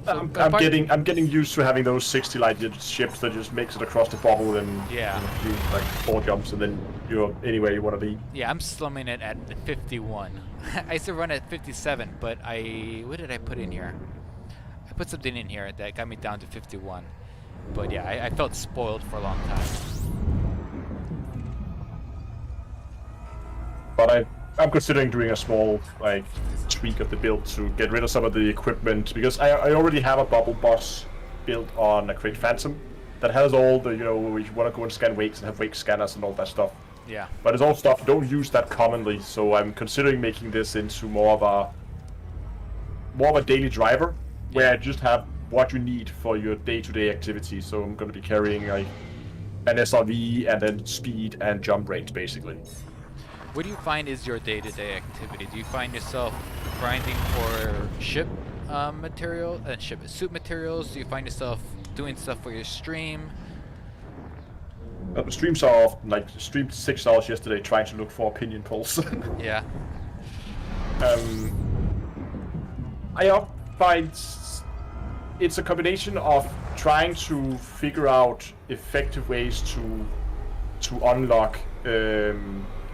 So I'm getting used to having those 60 light year ships that just makes it across the bubble and Yeah. do like 4 jumps and then you're anywhere you want to be. Yeah, I'm slumming it at 51. I used to run at 57, but what did I put in here? I put something in here that got me down to 51. But yeah, I felt spoiled for a long time. But I'm considering doing a small like tweak of the build to get rid of some of the equipment because I already have a bubble boss built on a Crate Phantom that has all the, you know, if you want to go and scan wakes and have wake scanners and all that stuff. Yeah. But it's all stuff you don't use that commonly, so I'm considering making this into more of a daily driver where I just have what you need for your day-to-day activity. So I'm going to be carrying like an SRV and then speed and jump range basically. What do you find is your day-to-day activity? Do you find yourself grinding for ship material and suit materials? Do you find yourself doing stuff for your stream? Streams are often, like, streamed 6 hours yesterday trying to look for opinion polls. Yeah. I find it's a combination of trying to figure out effective ways to unlock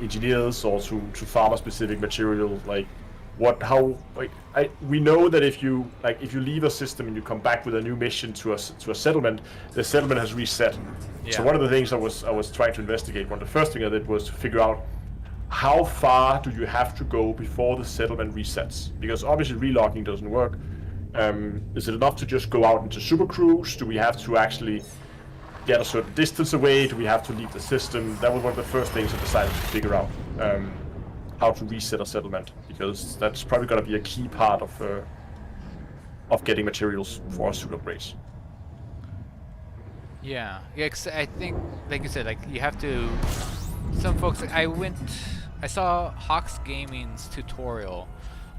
engineers or to farm a specific material. Like we know that if you leave a system and you come back with a new mission to a settlement, the settlement has reset. Yeah. So one of the things I was trying to investigate, one of the first thing I did was to figure out how far do you have to go before the settlement resets? Because obviously relocking doesn't work. Is it enough to just go out into super cruise? Do we have to actually get a certain distance away? Do we have to leave the system? That was one of the first things I decided to figure out. how to reset a settlement, because that's probably going to be a key part of getting materials for suit upgrades. Yeah, 'cause I think, like you said, like you have to. Some folks, I saw Hawks Gaming's tutorial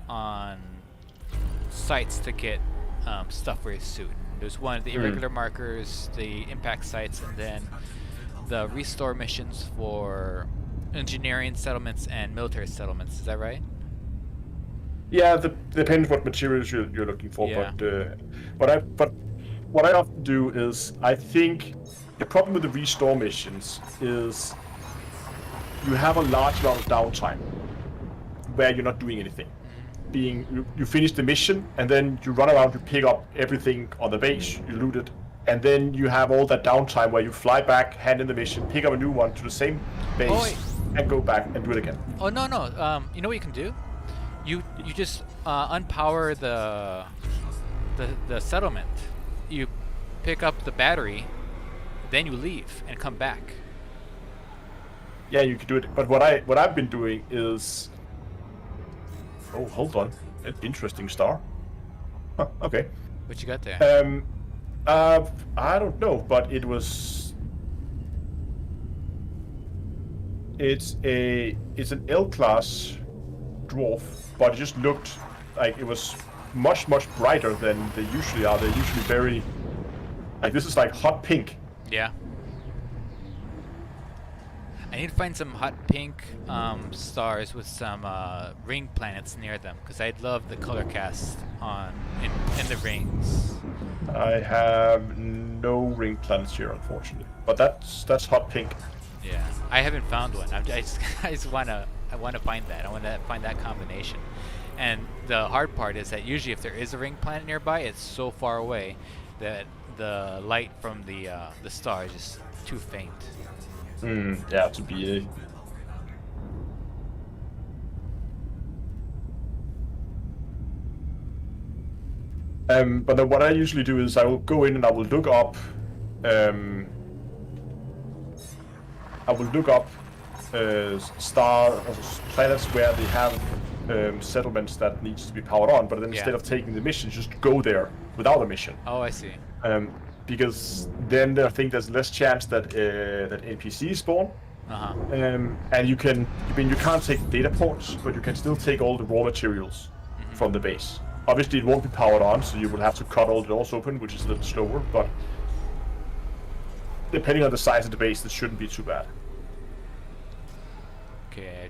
on sites to get stuff for his suit. There's one, the irregular markers, the impact sites, and then the restore missions for engineering settlements and military settlements. Is that right? Yeah, depends what materials you're looking for. Yeah. But what I often do is, I think the problem with the restore missions is you have a large amount of downtime where you're not doing anything. You finish the mission, and then you run around, you pick up everything on the base, you loot it, and then you have all that downtime where you fly back, hand in the mission, pick up a new one to the same base, and go back and do it again. Oh no. You know what you can do? You just unpower the settlement. You pick up the battery, then you leave and come back. Yeah, you can do it. But what I've been doing is, oh, hold on, an interesting star. Huh, okay. What you got there? I don't know, but it's an L-class dwarf, but it just looked like it was much brighter than they usually are. They're usually very, like, this is like hot pink. Yeah. I need to find some hot pink stars with some ring planets near them, because I'd love the color cast in the rings. I have no ring planets here, unfortunately, but that's hot pink. Yeah, I haven't found one. I just wanna find that. I want to find that combination. And the hard part is that usually if there is a ring planet nearby, it's so far away that the light from the star is just too faint. Yeah, to be but then what I usually do is I will go in and I will look up planets where they have settlements that needs to be powered on, but then instead of taking the mission, just go there without a mission. Oh, I see. Because then I think there's less chance that NPCs spawn. And you can't take data ports, but you can still take all the raw materials from the base. Obviously, it won't be powered on, so you will have to cut all the doors open, which is a little slower, but depending on the size of the base, this shouldn't be too bad. Okay,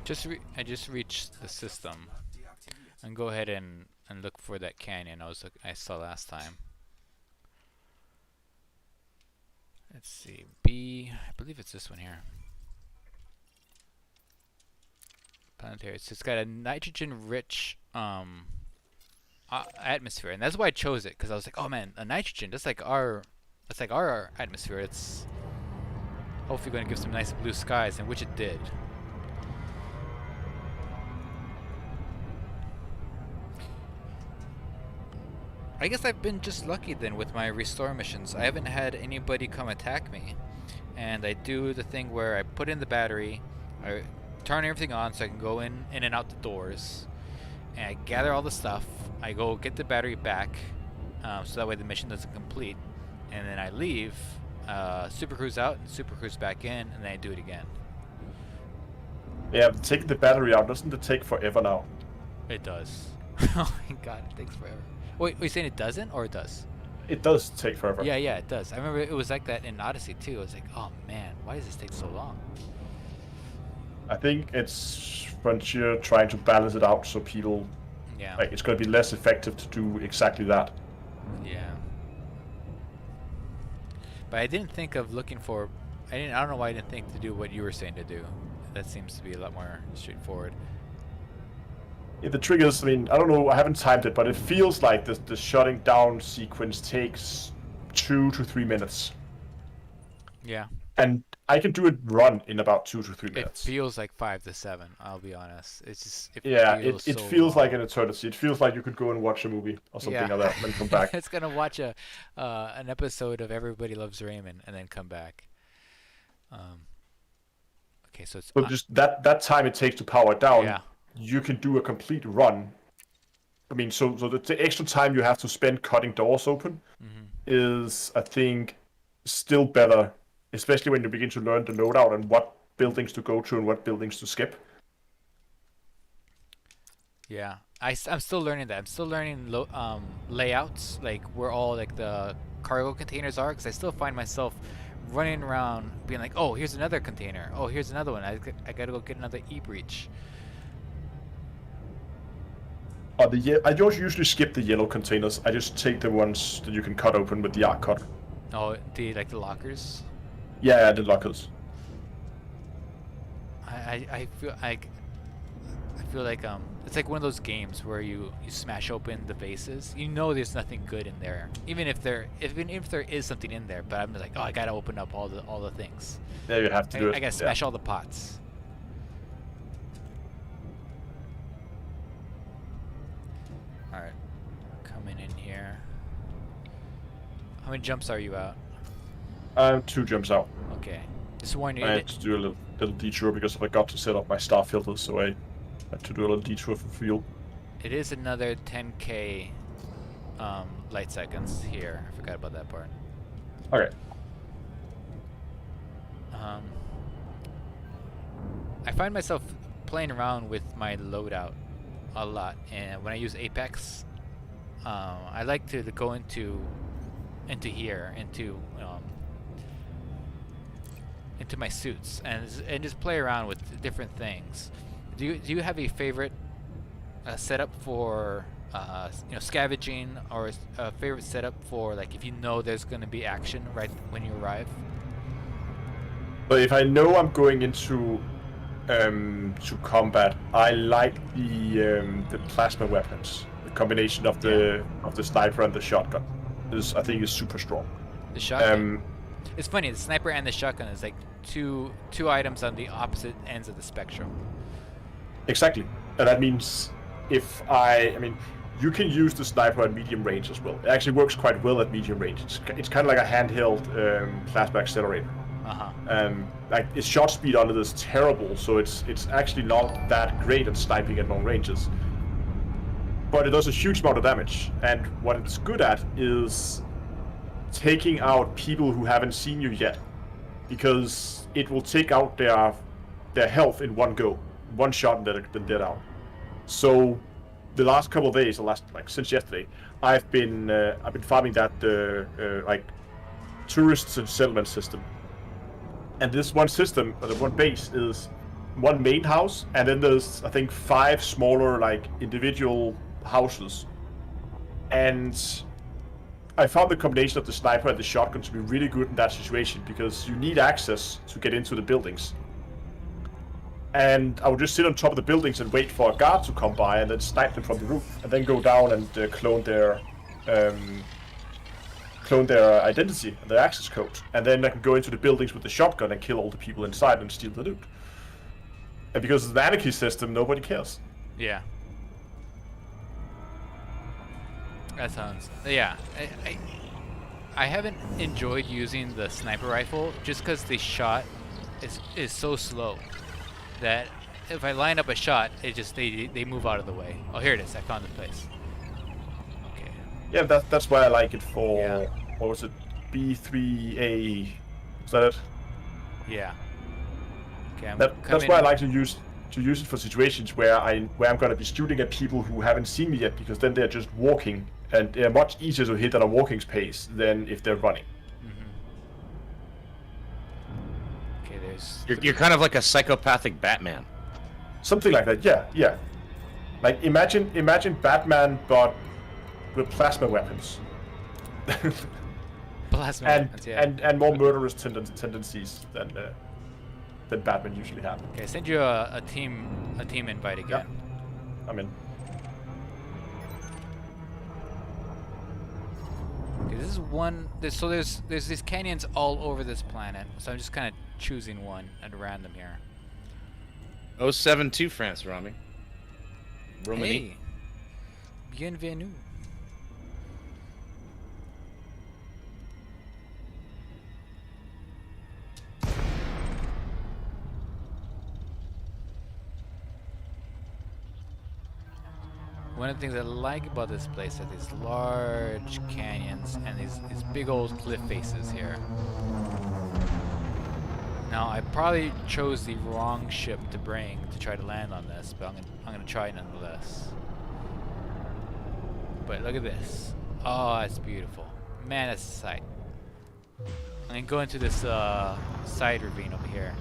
I just reached the system, and go ahead and look for that canyon I saw last time. Let's see, I believe it's this one here. Planetary. So it's got a nitrogen-rich atmosphere, and that's why I chose it, because I was like, oh man, a nitrogen, that's like our atmosphere. It's hopefully going to give some nice blue skies, and which it did. I guess I've been just lucky then with my restore missions. I haven't had anybody come attack me, and I do the thing where I put in the battery, I turn everything on so I can go in and out the doors, and I gather all the stuff. I go get the battery back, so that way the mission doesn't complete, and then I leave, super cruise out and super cruise back in, and then I do it again. Yeah, taking the battery out, doesn't it take forever now? It does. Oh my god, it takes forever. Wait, you're saying it doesn't, or it does? It does take forever. Yeah, it does. I remember it was like that in Odyssey too. I was like, oh man, why does this take so long? I think it's Frontier trying to balance it out so people, like, it's going to be less effective to do exactly that. Yeah. But I didn't think of looking for. I don't know why I didn't think to do what you were saying to do. That seems to be a lot more straightforward. Yeah, the triggers, I mean, I don't know, I haven't timed it, but it feels like the shutting down sequence takes 2 to 3 minutes. Yeah. And I can do it run in about 2 to 3 minutes. It feels like 5 to 7, I'll be honest. It's just, it feels like an eternity. It feels like you could go and watch a movie or something like that and then come back. It's gonna watch an episode of Everybody Loves Raymond and then come back. Okay, so it's... But just that time it takes to power it down you can do a complete run. I mean, so the extra time you have to spend cutting doors open is, I think, still better, especially when you begin to learn the loadout and what buildings to go to and what buildings to skip. Yeah, I'm still learning that. I'm still learning layouts, like where all like the cargo containers are, because I still find myself running around being like, oh, here's another container. Oh, here's another one. I gotta go get another e-breach. I don't usually skip the yellow containers. I just take the ones that you can cut open with the arc cutter. Oh, the lockers. Yeah, the lockers. I feel like it's like one of those games where you smash open the vases. You know there's nothing good in there, even if there is something in there. But I'm like, oh, I gotta open up all the things. Yeah, you have to do it. I gotta smash all the pots. All right, coming in here. How many jumps are you out? 2 jumps out. Okay, just warn you. I had to do a little detour because I forgot to set up my star filters, so I had to do a little detour for fuel. It is another 10k light seconds here. I forgot about that part. Okay. I find myself playing around with my loadout a lot, and when I use Apex, I like to go into here, into my suits, and just play around with different things. Do you have a favorite setup for scavenging, or a favorite setup for like if you know there's going to be action right when you arrive? But if I know I'm going into to combat, I like the plasma weapons. The combination of the sniper and the shotgun I think is super strong. The shotgun. It's funny. The sniper and the shotgun is like two items on the opposite ends of the spectrum. Exactly, and that means I mean, you can use the sniper at medium range as well. It actually works quite well at medium range. It's kind of like a handheld plasma accelerator. Like its shot speed on it is terrible, so it's actually not that great at sniping at long ranges. But it does a huge amount of damage, and what it's good at is taking out people who haven't seen you yet, because it will take out their health in one go, one shot, and then they're out. So the last couple of days, since yesterday, I've been farming that like tourist settlement system. And this one system, or the one base, is one main house, and then there's, I think, 5 smaller, like, individual houses. And I found the combination of the sniper and the shotgun to be really good in that situation, because you need access to get into the buildings. And I would just sit on top of the buildings and wait for a guard to come by, and then snipe them from the roof, and then go down and clone their identity and their access code, and then I can go into the buildings with the shotgun and kill all the people inside and steal the loot. And because it's an anarchy system, nobody cares. Yeah. That sounds... Yeah. I haven't enjoyed using the sniper rifle just because the shot is so slow that if I line up a shot, it just they move out of the way. Oh, here it is. I found the place. Yeah, that's why I like it for, what was it, B3A, is that it? Yeah. Okay, that's why I like to use it for situations where I'm going to be shooting at people who haven't seen me yet, because then they're just walking, and they're much easier to hit at a walking pace than if they're running. Okay, there's... You're kind of like a psychopathic Batman. Something like that, yeah. Like, imagine Batman, but with plasma weapons. Plasma weapons, yeah. And more murderous tendencies than Batman usually have. Okay, send you a team invite again. Yeah. I'm in. Okay, this is one. There's these canyons all over this planet, so I'm just kind of choosing one at random here. 072 France, Rami. Romani. Hey, bienvenue. One of the things I like about this place are these large canyons and these big old cliff faces here. Now I probably chose the wrong ship to bring to try to land on this, but I'm gonna try nonetheless. But look at this. Oh, that's beautiful. Man, that's a sight. I'm gonna go into this side ravine over here.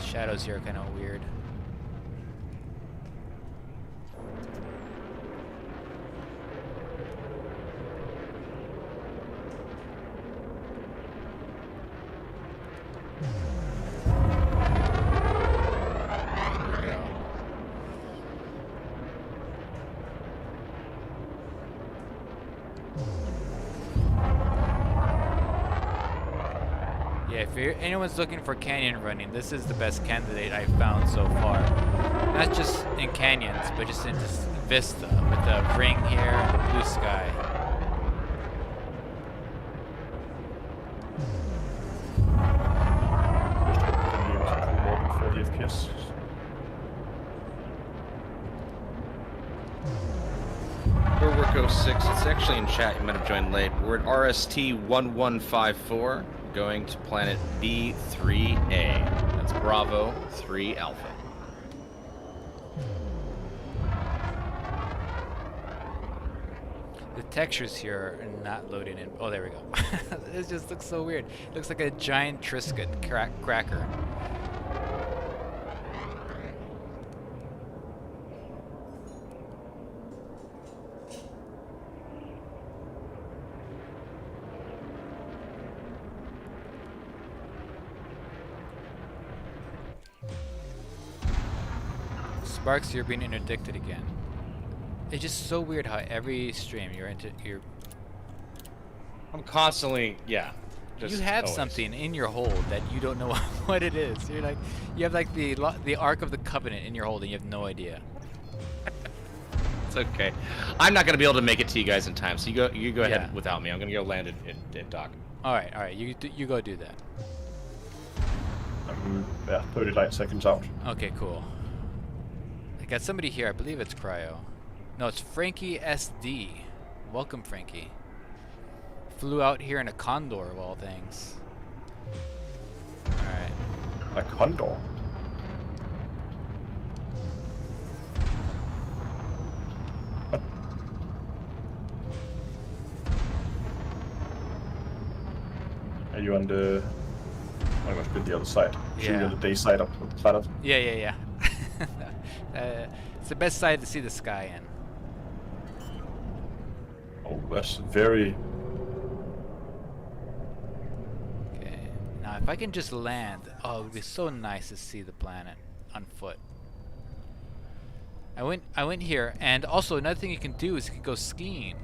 Shadows here are kind of weird. Yeah, if anyone's looking for canyon running, this is the best candidate I've found so far. Not just in canyons, but just in this vista with the ring here and the blue sky. More than 40 FPS. We're Worko 6. It's actually in chat. You might have joined late. We're at RST 1154, going to planet B3A. That's Bravo 3 Alpha. The textures here are not loading in. Oh, there we go. It just looks so weird. It looks like a giant Triscuit cracker. Sparks, you're being interdicted again. It's just so weird how every stream you're I'm constantly, yeah. Just you have always. something in your hold that you don't know what it is. You're like, you have like the Ark of the Covenant in your hold and you have no idea. It's okay. I'm not gonna be able to make it to you guys in time, so you go ahead Yeah. without me. I'm gonna go land at dock. All right, you go do that. Yeah, 30 light seconds out. Okay, cool. I got somebody here. I believe it's Cryo. No, it's Frankie SD. Welcome, Frankie. Flew out here in a Condor of all things. Alright. A condor. What? Are you on the... I must be the other side. Should be Yeah. on the day side of the planet. Yeah. It's the best side to see the sky in. Oh, that's very... Okay. Now, if I can just land, oh, it would be so nice to see the planet on foot. I went here, and also another thing you can do is you can go skiing.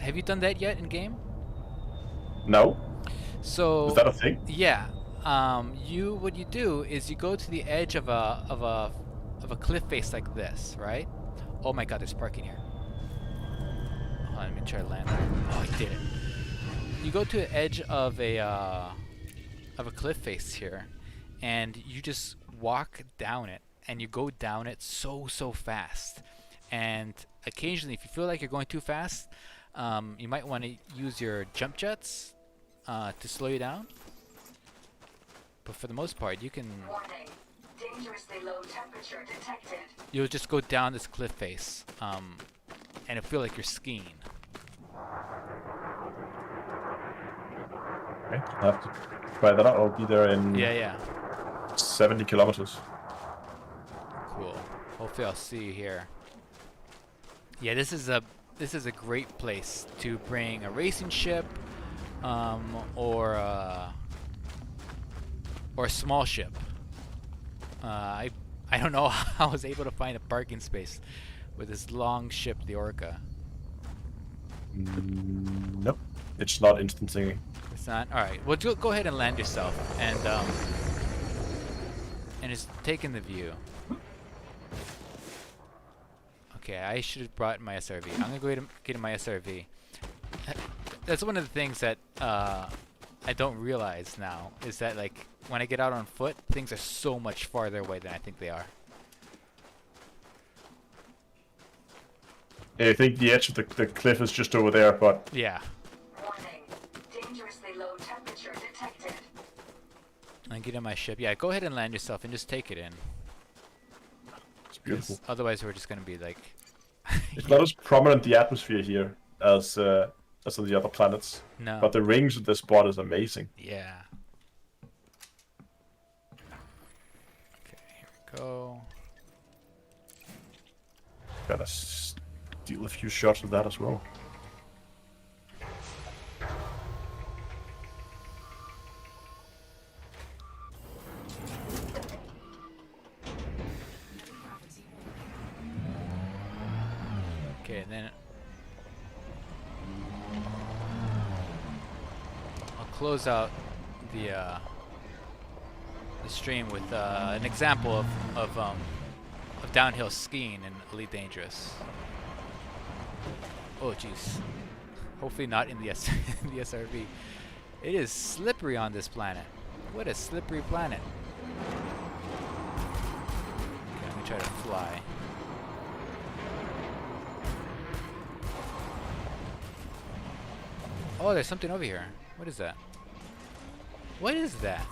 Have you done that yet in game? No? So Is that a thing? yeah, what you do is you go to the edge of a cliff face like this, right? Oh my God, there's parking here. Hold on, let me try to land. Oh, I did it. You go to the edge of a cliff face here, and you just walk down it, and you go down it so fast. And occasionally, if you feel like you're going too fast, you might want to use your jump jets to slow you down. But for the most part, you can. Warning. Dangerously low temperature detected. You'll just go down this cliff face, and it'll feel like you're skiing. Okay, I'll have to try that out. I'll be there in Yeah. 70 kilometers. Cool. Hopefully, I'll see you here. Yeah, this is a great place to bring a racing ship, or a small ship. I don't know how I was able to find a parking space with this long ship, the Orca. Nope. It's not instancing It's not. All right. Well, go ahead and land yourself, and just take in the view. Okay, I should have brought my SRV. I'm gonna go ahead and get in my SRV. That's one of the things that I don't realize now is that like when I get out on foot, things are so much farther away than I think they are. Yeah, I think the edge of the cliff is just over there, but Yeah. Warning. Dangerously low temperature detected. I get in my ship. Yeah, go ahead and land yourself and just take it in. it's beautiful. Otherwise, we're just gonna be like. It's not as prominent the atmosphere here as on the other planets. No. But the rings of this spot is amazing. Yeah. Okay, here we go. Gotta steal a few shots of that as well. Okay, and then I'll close out the stream with an example of downhill skiing in Elite Dangerous. Oh jeez. Hopefully not in the in the SRV. It is slippery on this planet. What a slippery planet. Okay, let me try to fly. Oh, there's something over here. What is that? What is that?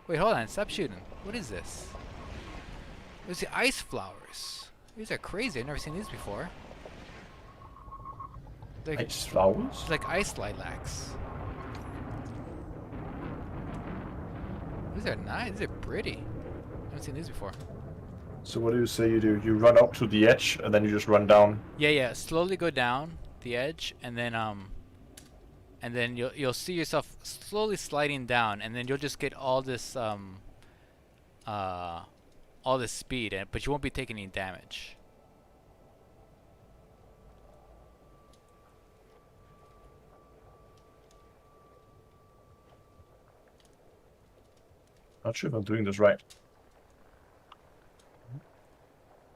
Wait, hold on. Stop shooting. What is this? There's the ice flowers. These are crazy. I've never seen these before. Like, Ice flowers? it's like ice lilacs. These are nice. These are pretty. I haven't seen these before. So what do you say you do? You run up to the edge and then you just run down. Yeah, yeah. Slowly go down the edge, and then you'll see yourself slowly sliding down, and then you'll just get all this speed, but you won't be taking any damage. Not sure if I'm doing this right.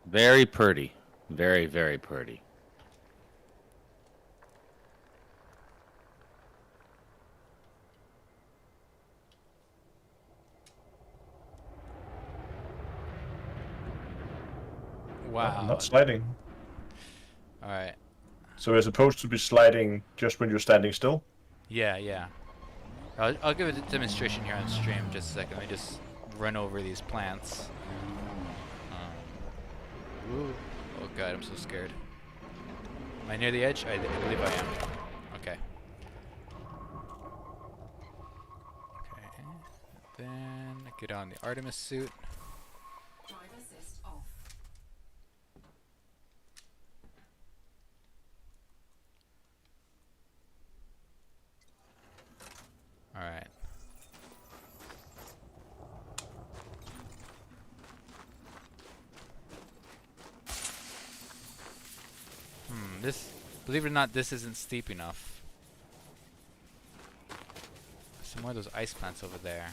Very pretty. Very, very pretty. Wow. I'm not sliding. All right. So we're supposed to be sliding just when you're standing still? Yeah, yeah. I'll give it a demonstration here on stream. Just a second. Let me just run over these plants. Ooh. Oh god, I'm so scared. Am I near the edge? I believe I am. Okay. Okay. Then get on the Artemis suit. Drive assist off. All right. This, believe it or not, this isn't steep enough. Some more of those ice plants over there.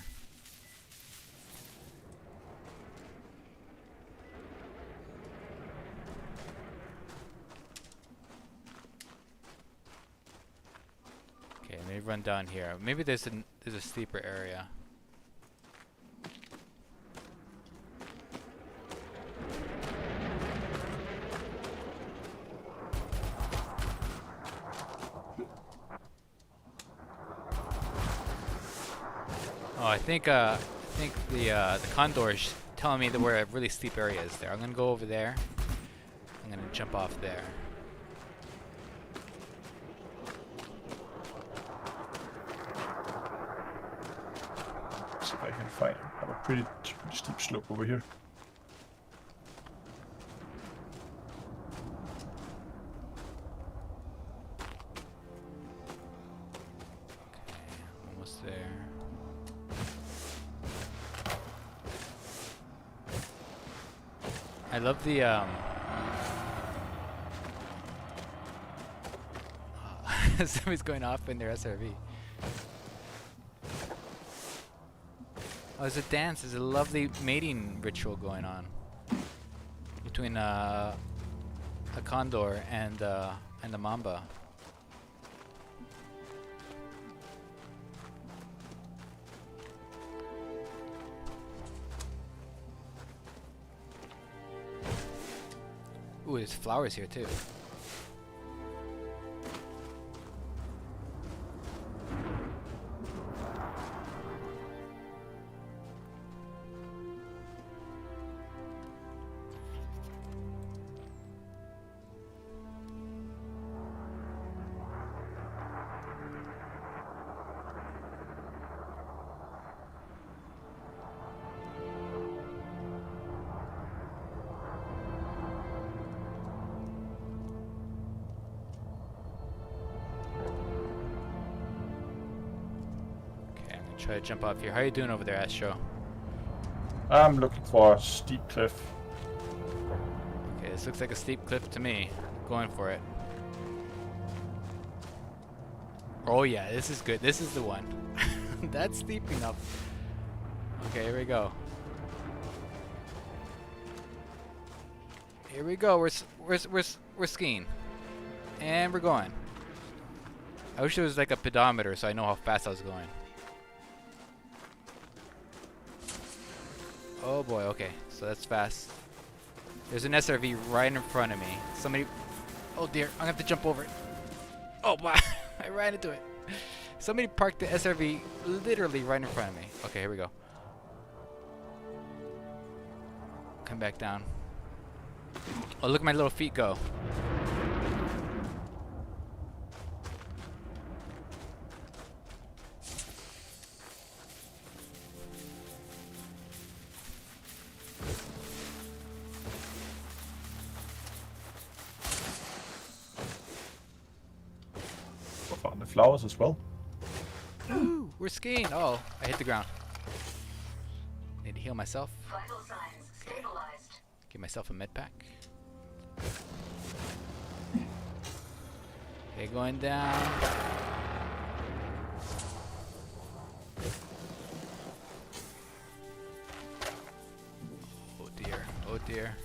Okay, maybe run down here. Maybe there's a steeper area. Oh, I think the Condor is telling me that we're at really steep areas there. I'm gonna go over there. I'm gonna jump off there. See if I can find him. I have a pretty steep slope over here. Almost there. I love the Somebody's going off in their SRV. Oh, there's a dance. There's a lovely mating ritual going on between a condor and a mamba. Ooh, there's flowers here too. Try to jump off here. How are you doing over there, Astro? I'm looking for a steep cliff. Okay, this looks like a steep cliff to me. Going for it. Oh yeah, this is good. This is the one. That's steep enough. Okay, here we go. Here we go. We're skiing, and we're going. I wish there was like a pedometer so I know how fast I was going. Oh boy, okay, so that's fast. There's an SRV right in front of me. Somebody, oh dear, I'm gonna have to jump over it. Oh wow, I ran into it. Somebody parked the SRV literally right in front of me. Okay, here we go. Come back down. Oh, look at my little feet go. Found the flowers as well. Ooh, we're skiing. Oh, I hit the ground. Need to heal myself. Vital signs stabilized. Give myself a med pack. Okay, going down. Oh dear. Oh dear.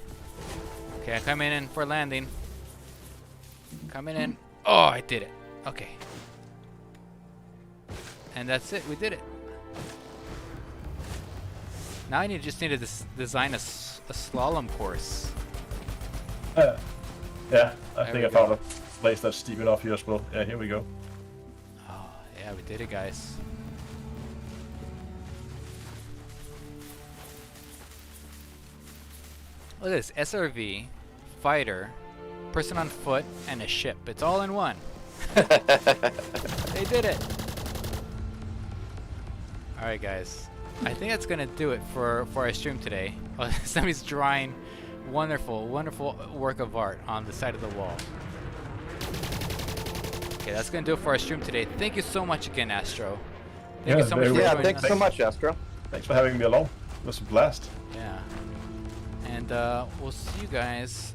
Okay, I'm coming in for landing. Coming in. Oh, I did it. Okay. And that's it. We did it. Now I just need to design a slalom course. Yeah, I There think we I found go. a place that's steep enough here as well. Yeah, here we go. Oh, yeah, we did it, guys. Look at this. SRV, fighter, person on foot, and a ship. It's all in one. They did it. Alright, guys. I think that's going to do it for our stream today. Oh, somebody's drawing wonderful work of art on the side of the wall. Okay, that's going to do it for our stream today. Thank you so much again, Astro. Thank you so much for Yeah, joining thanks us. so much, Astro. Thanks for having me along. It was a blast. Yeah. And we'll see you guys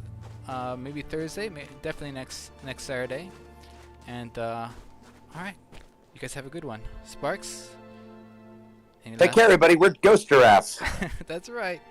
maybe Thursday, definitely next Saturday. And all right, you guys have a good one. Sparks? Any Take last- care, everybody. We're Ghost Giraffes. That's right.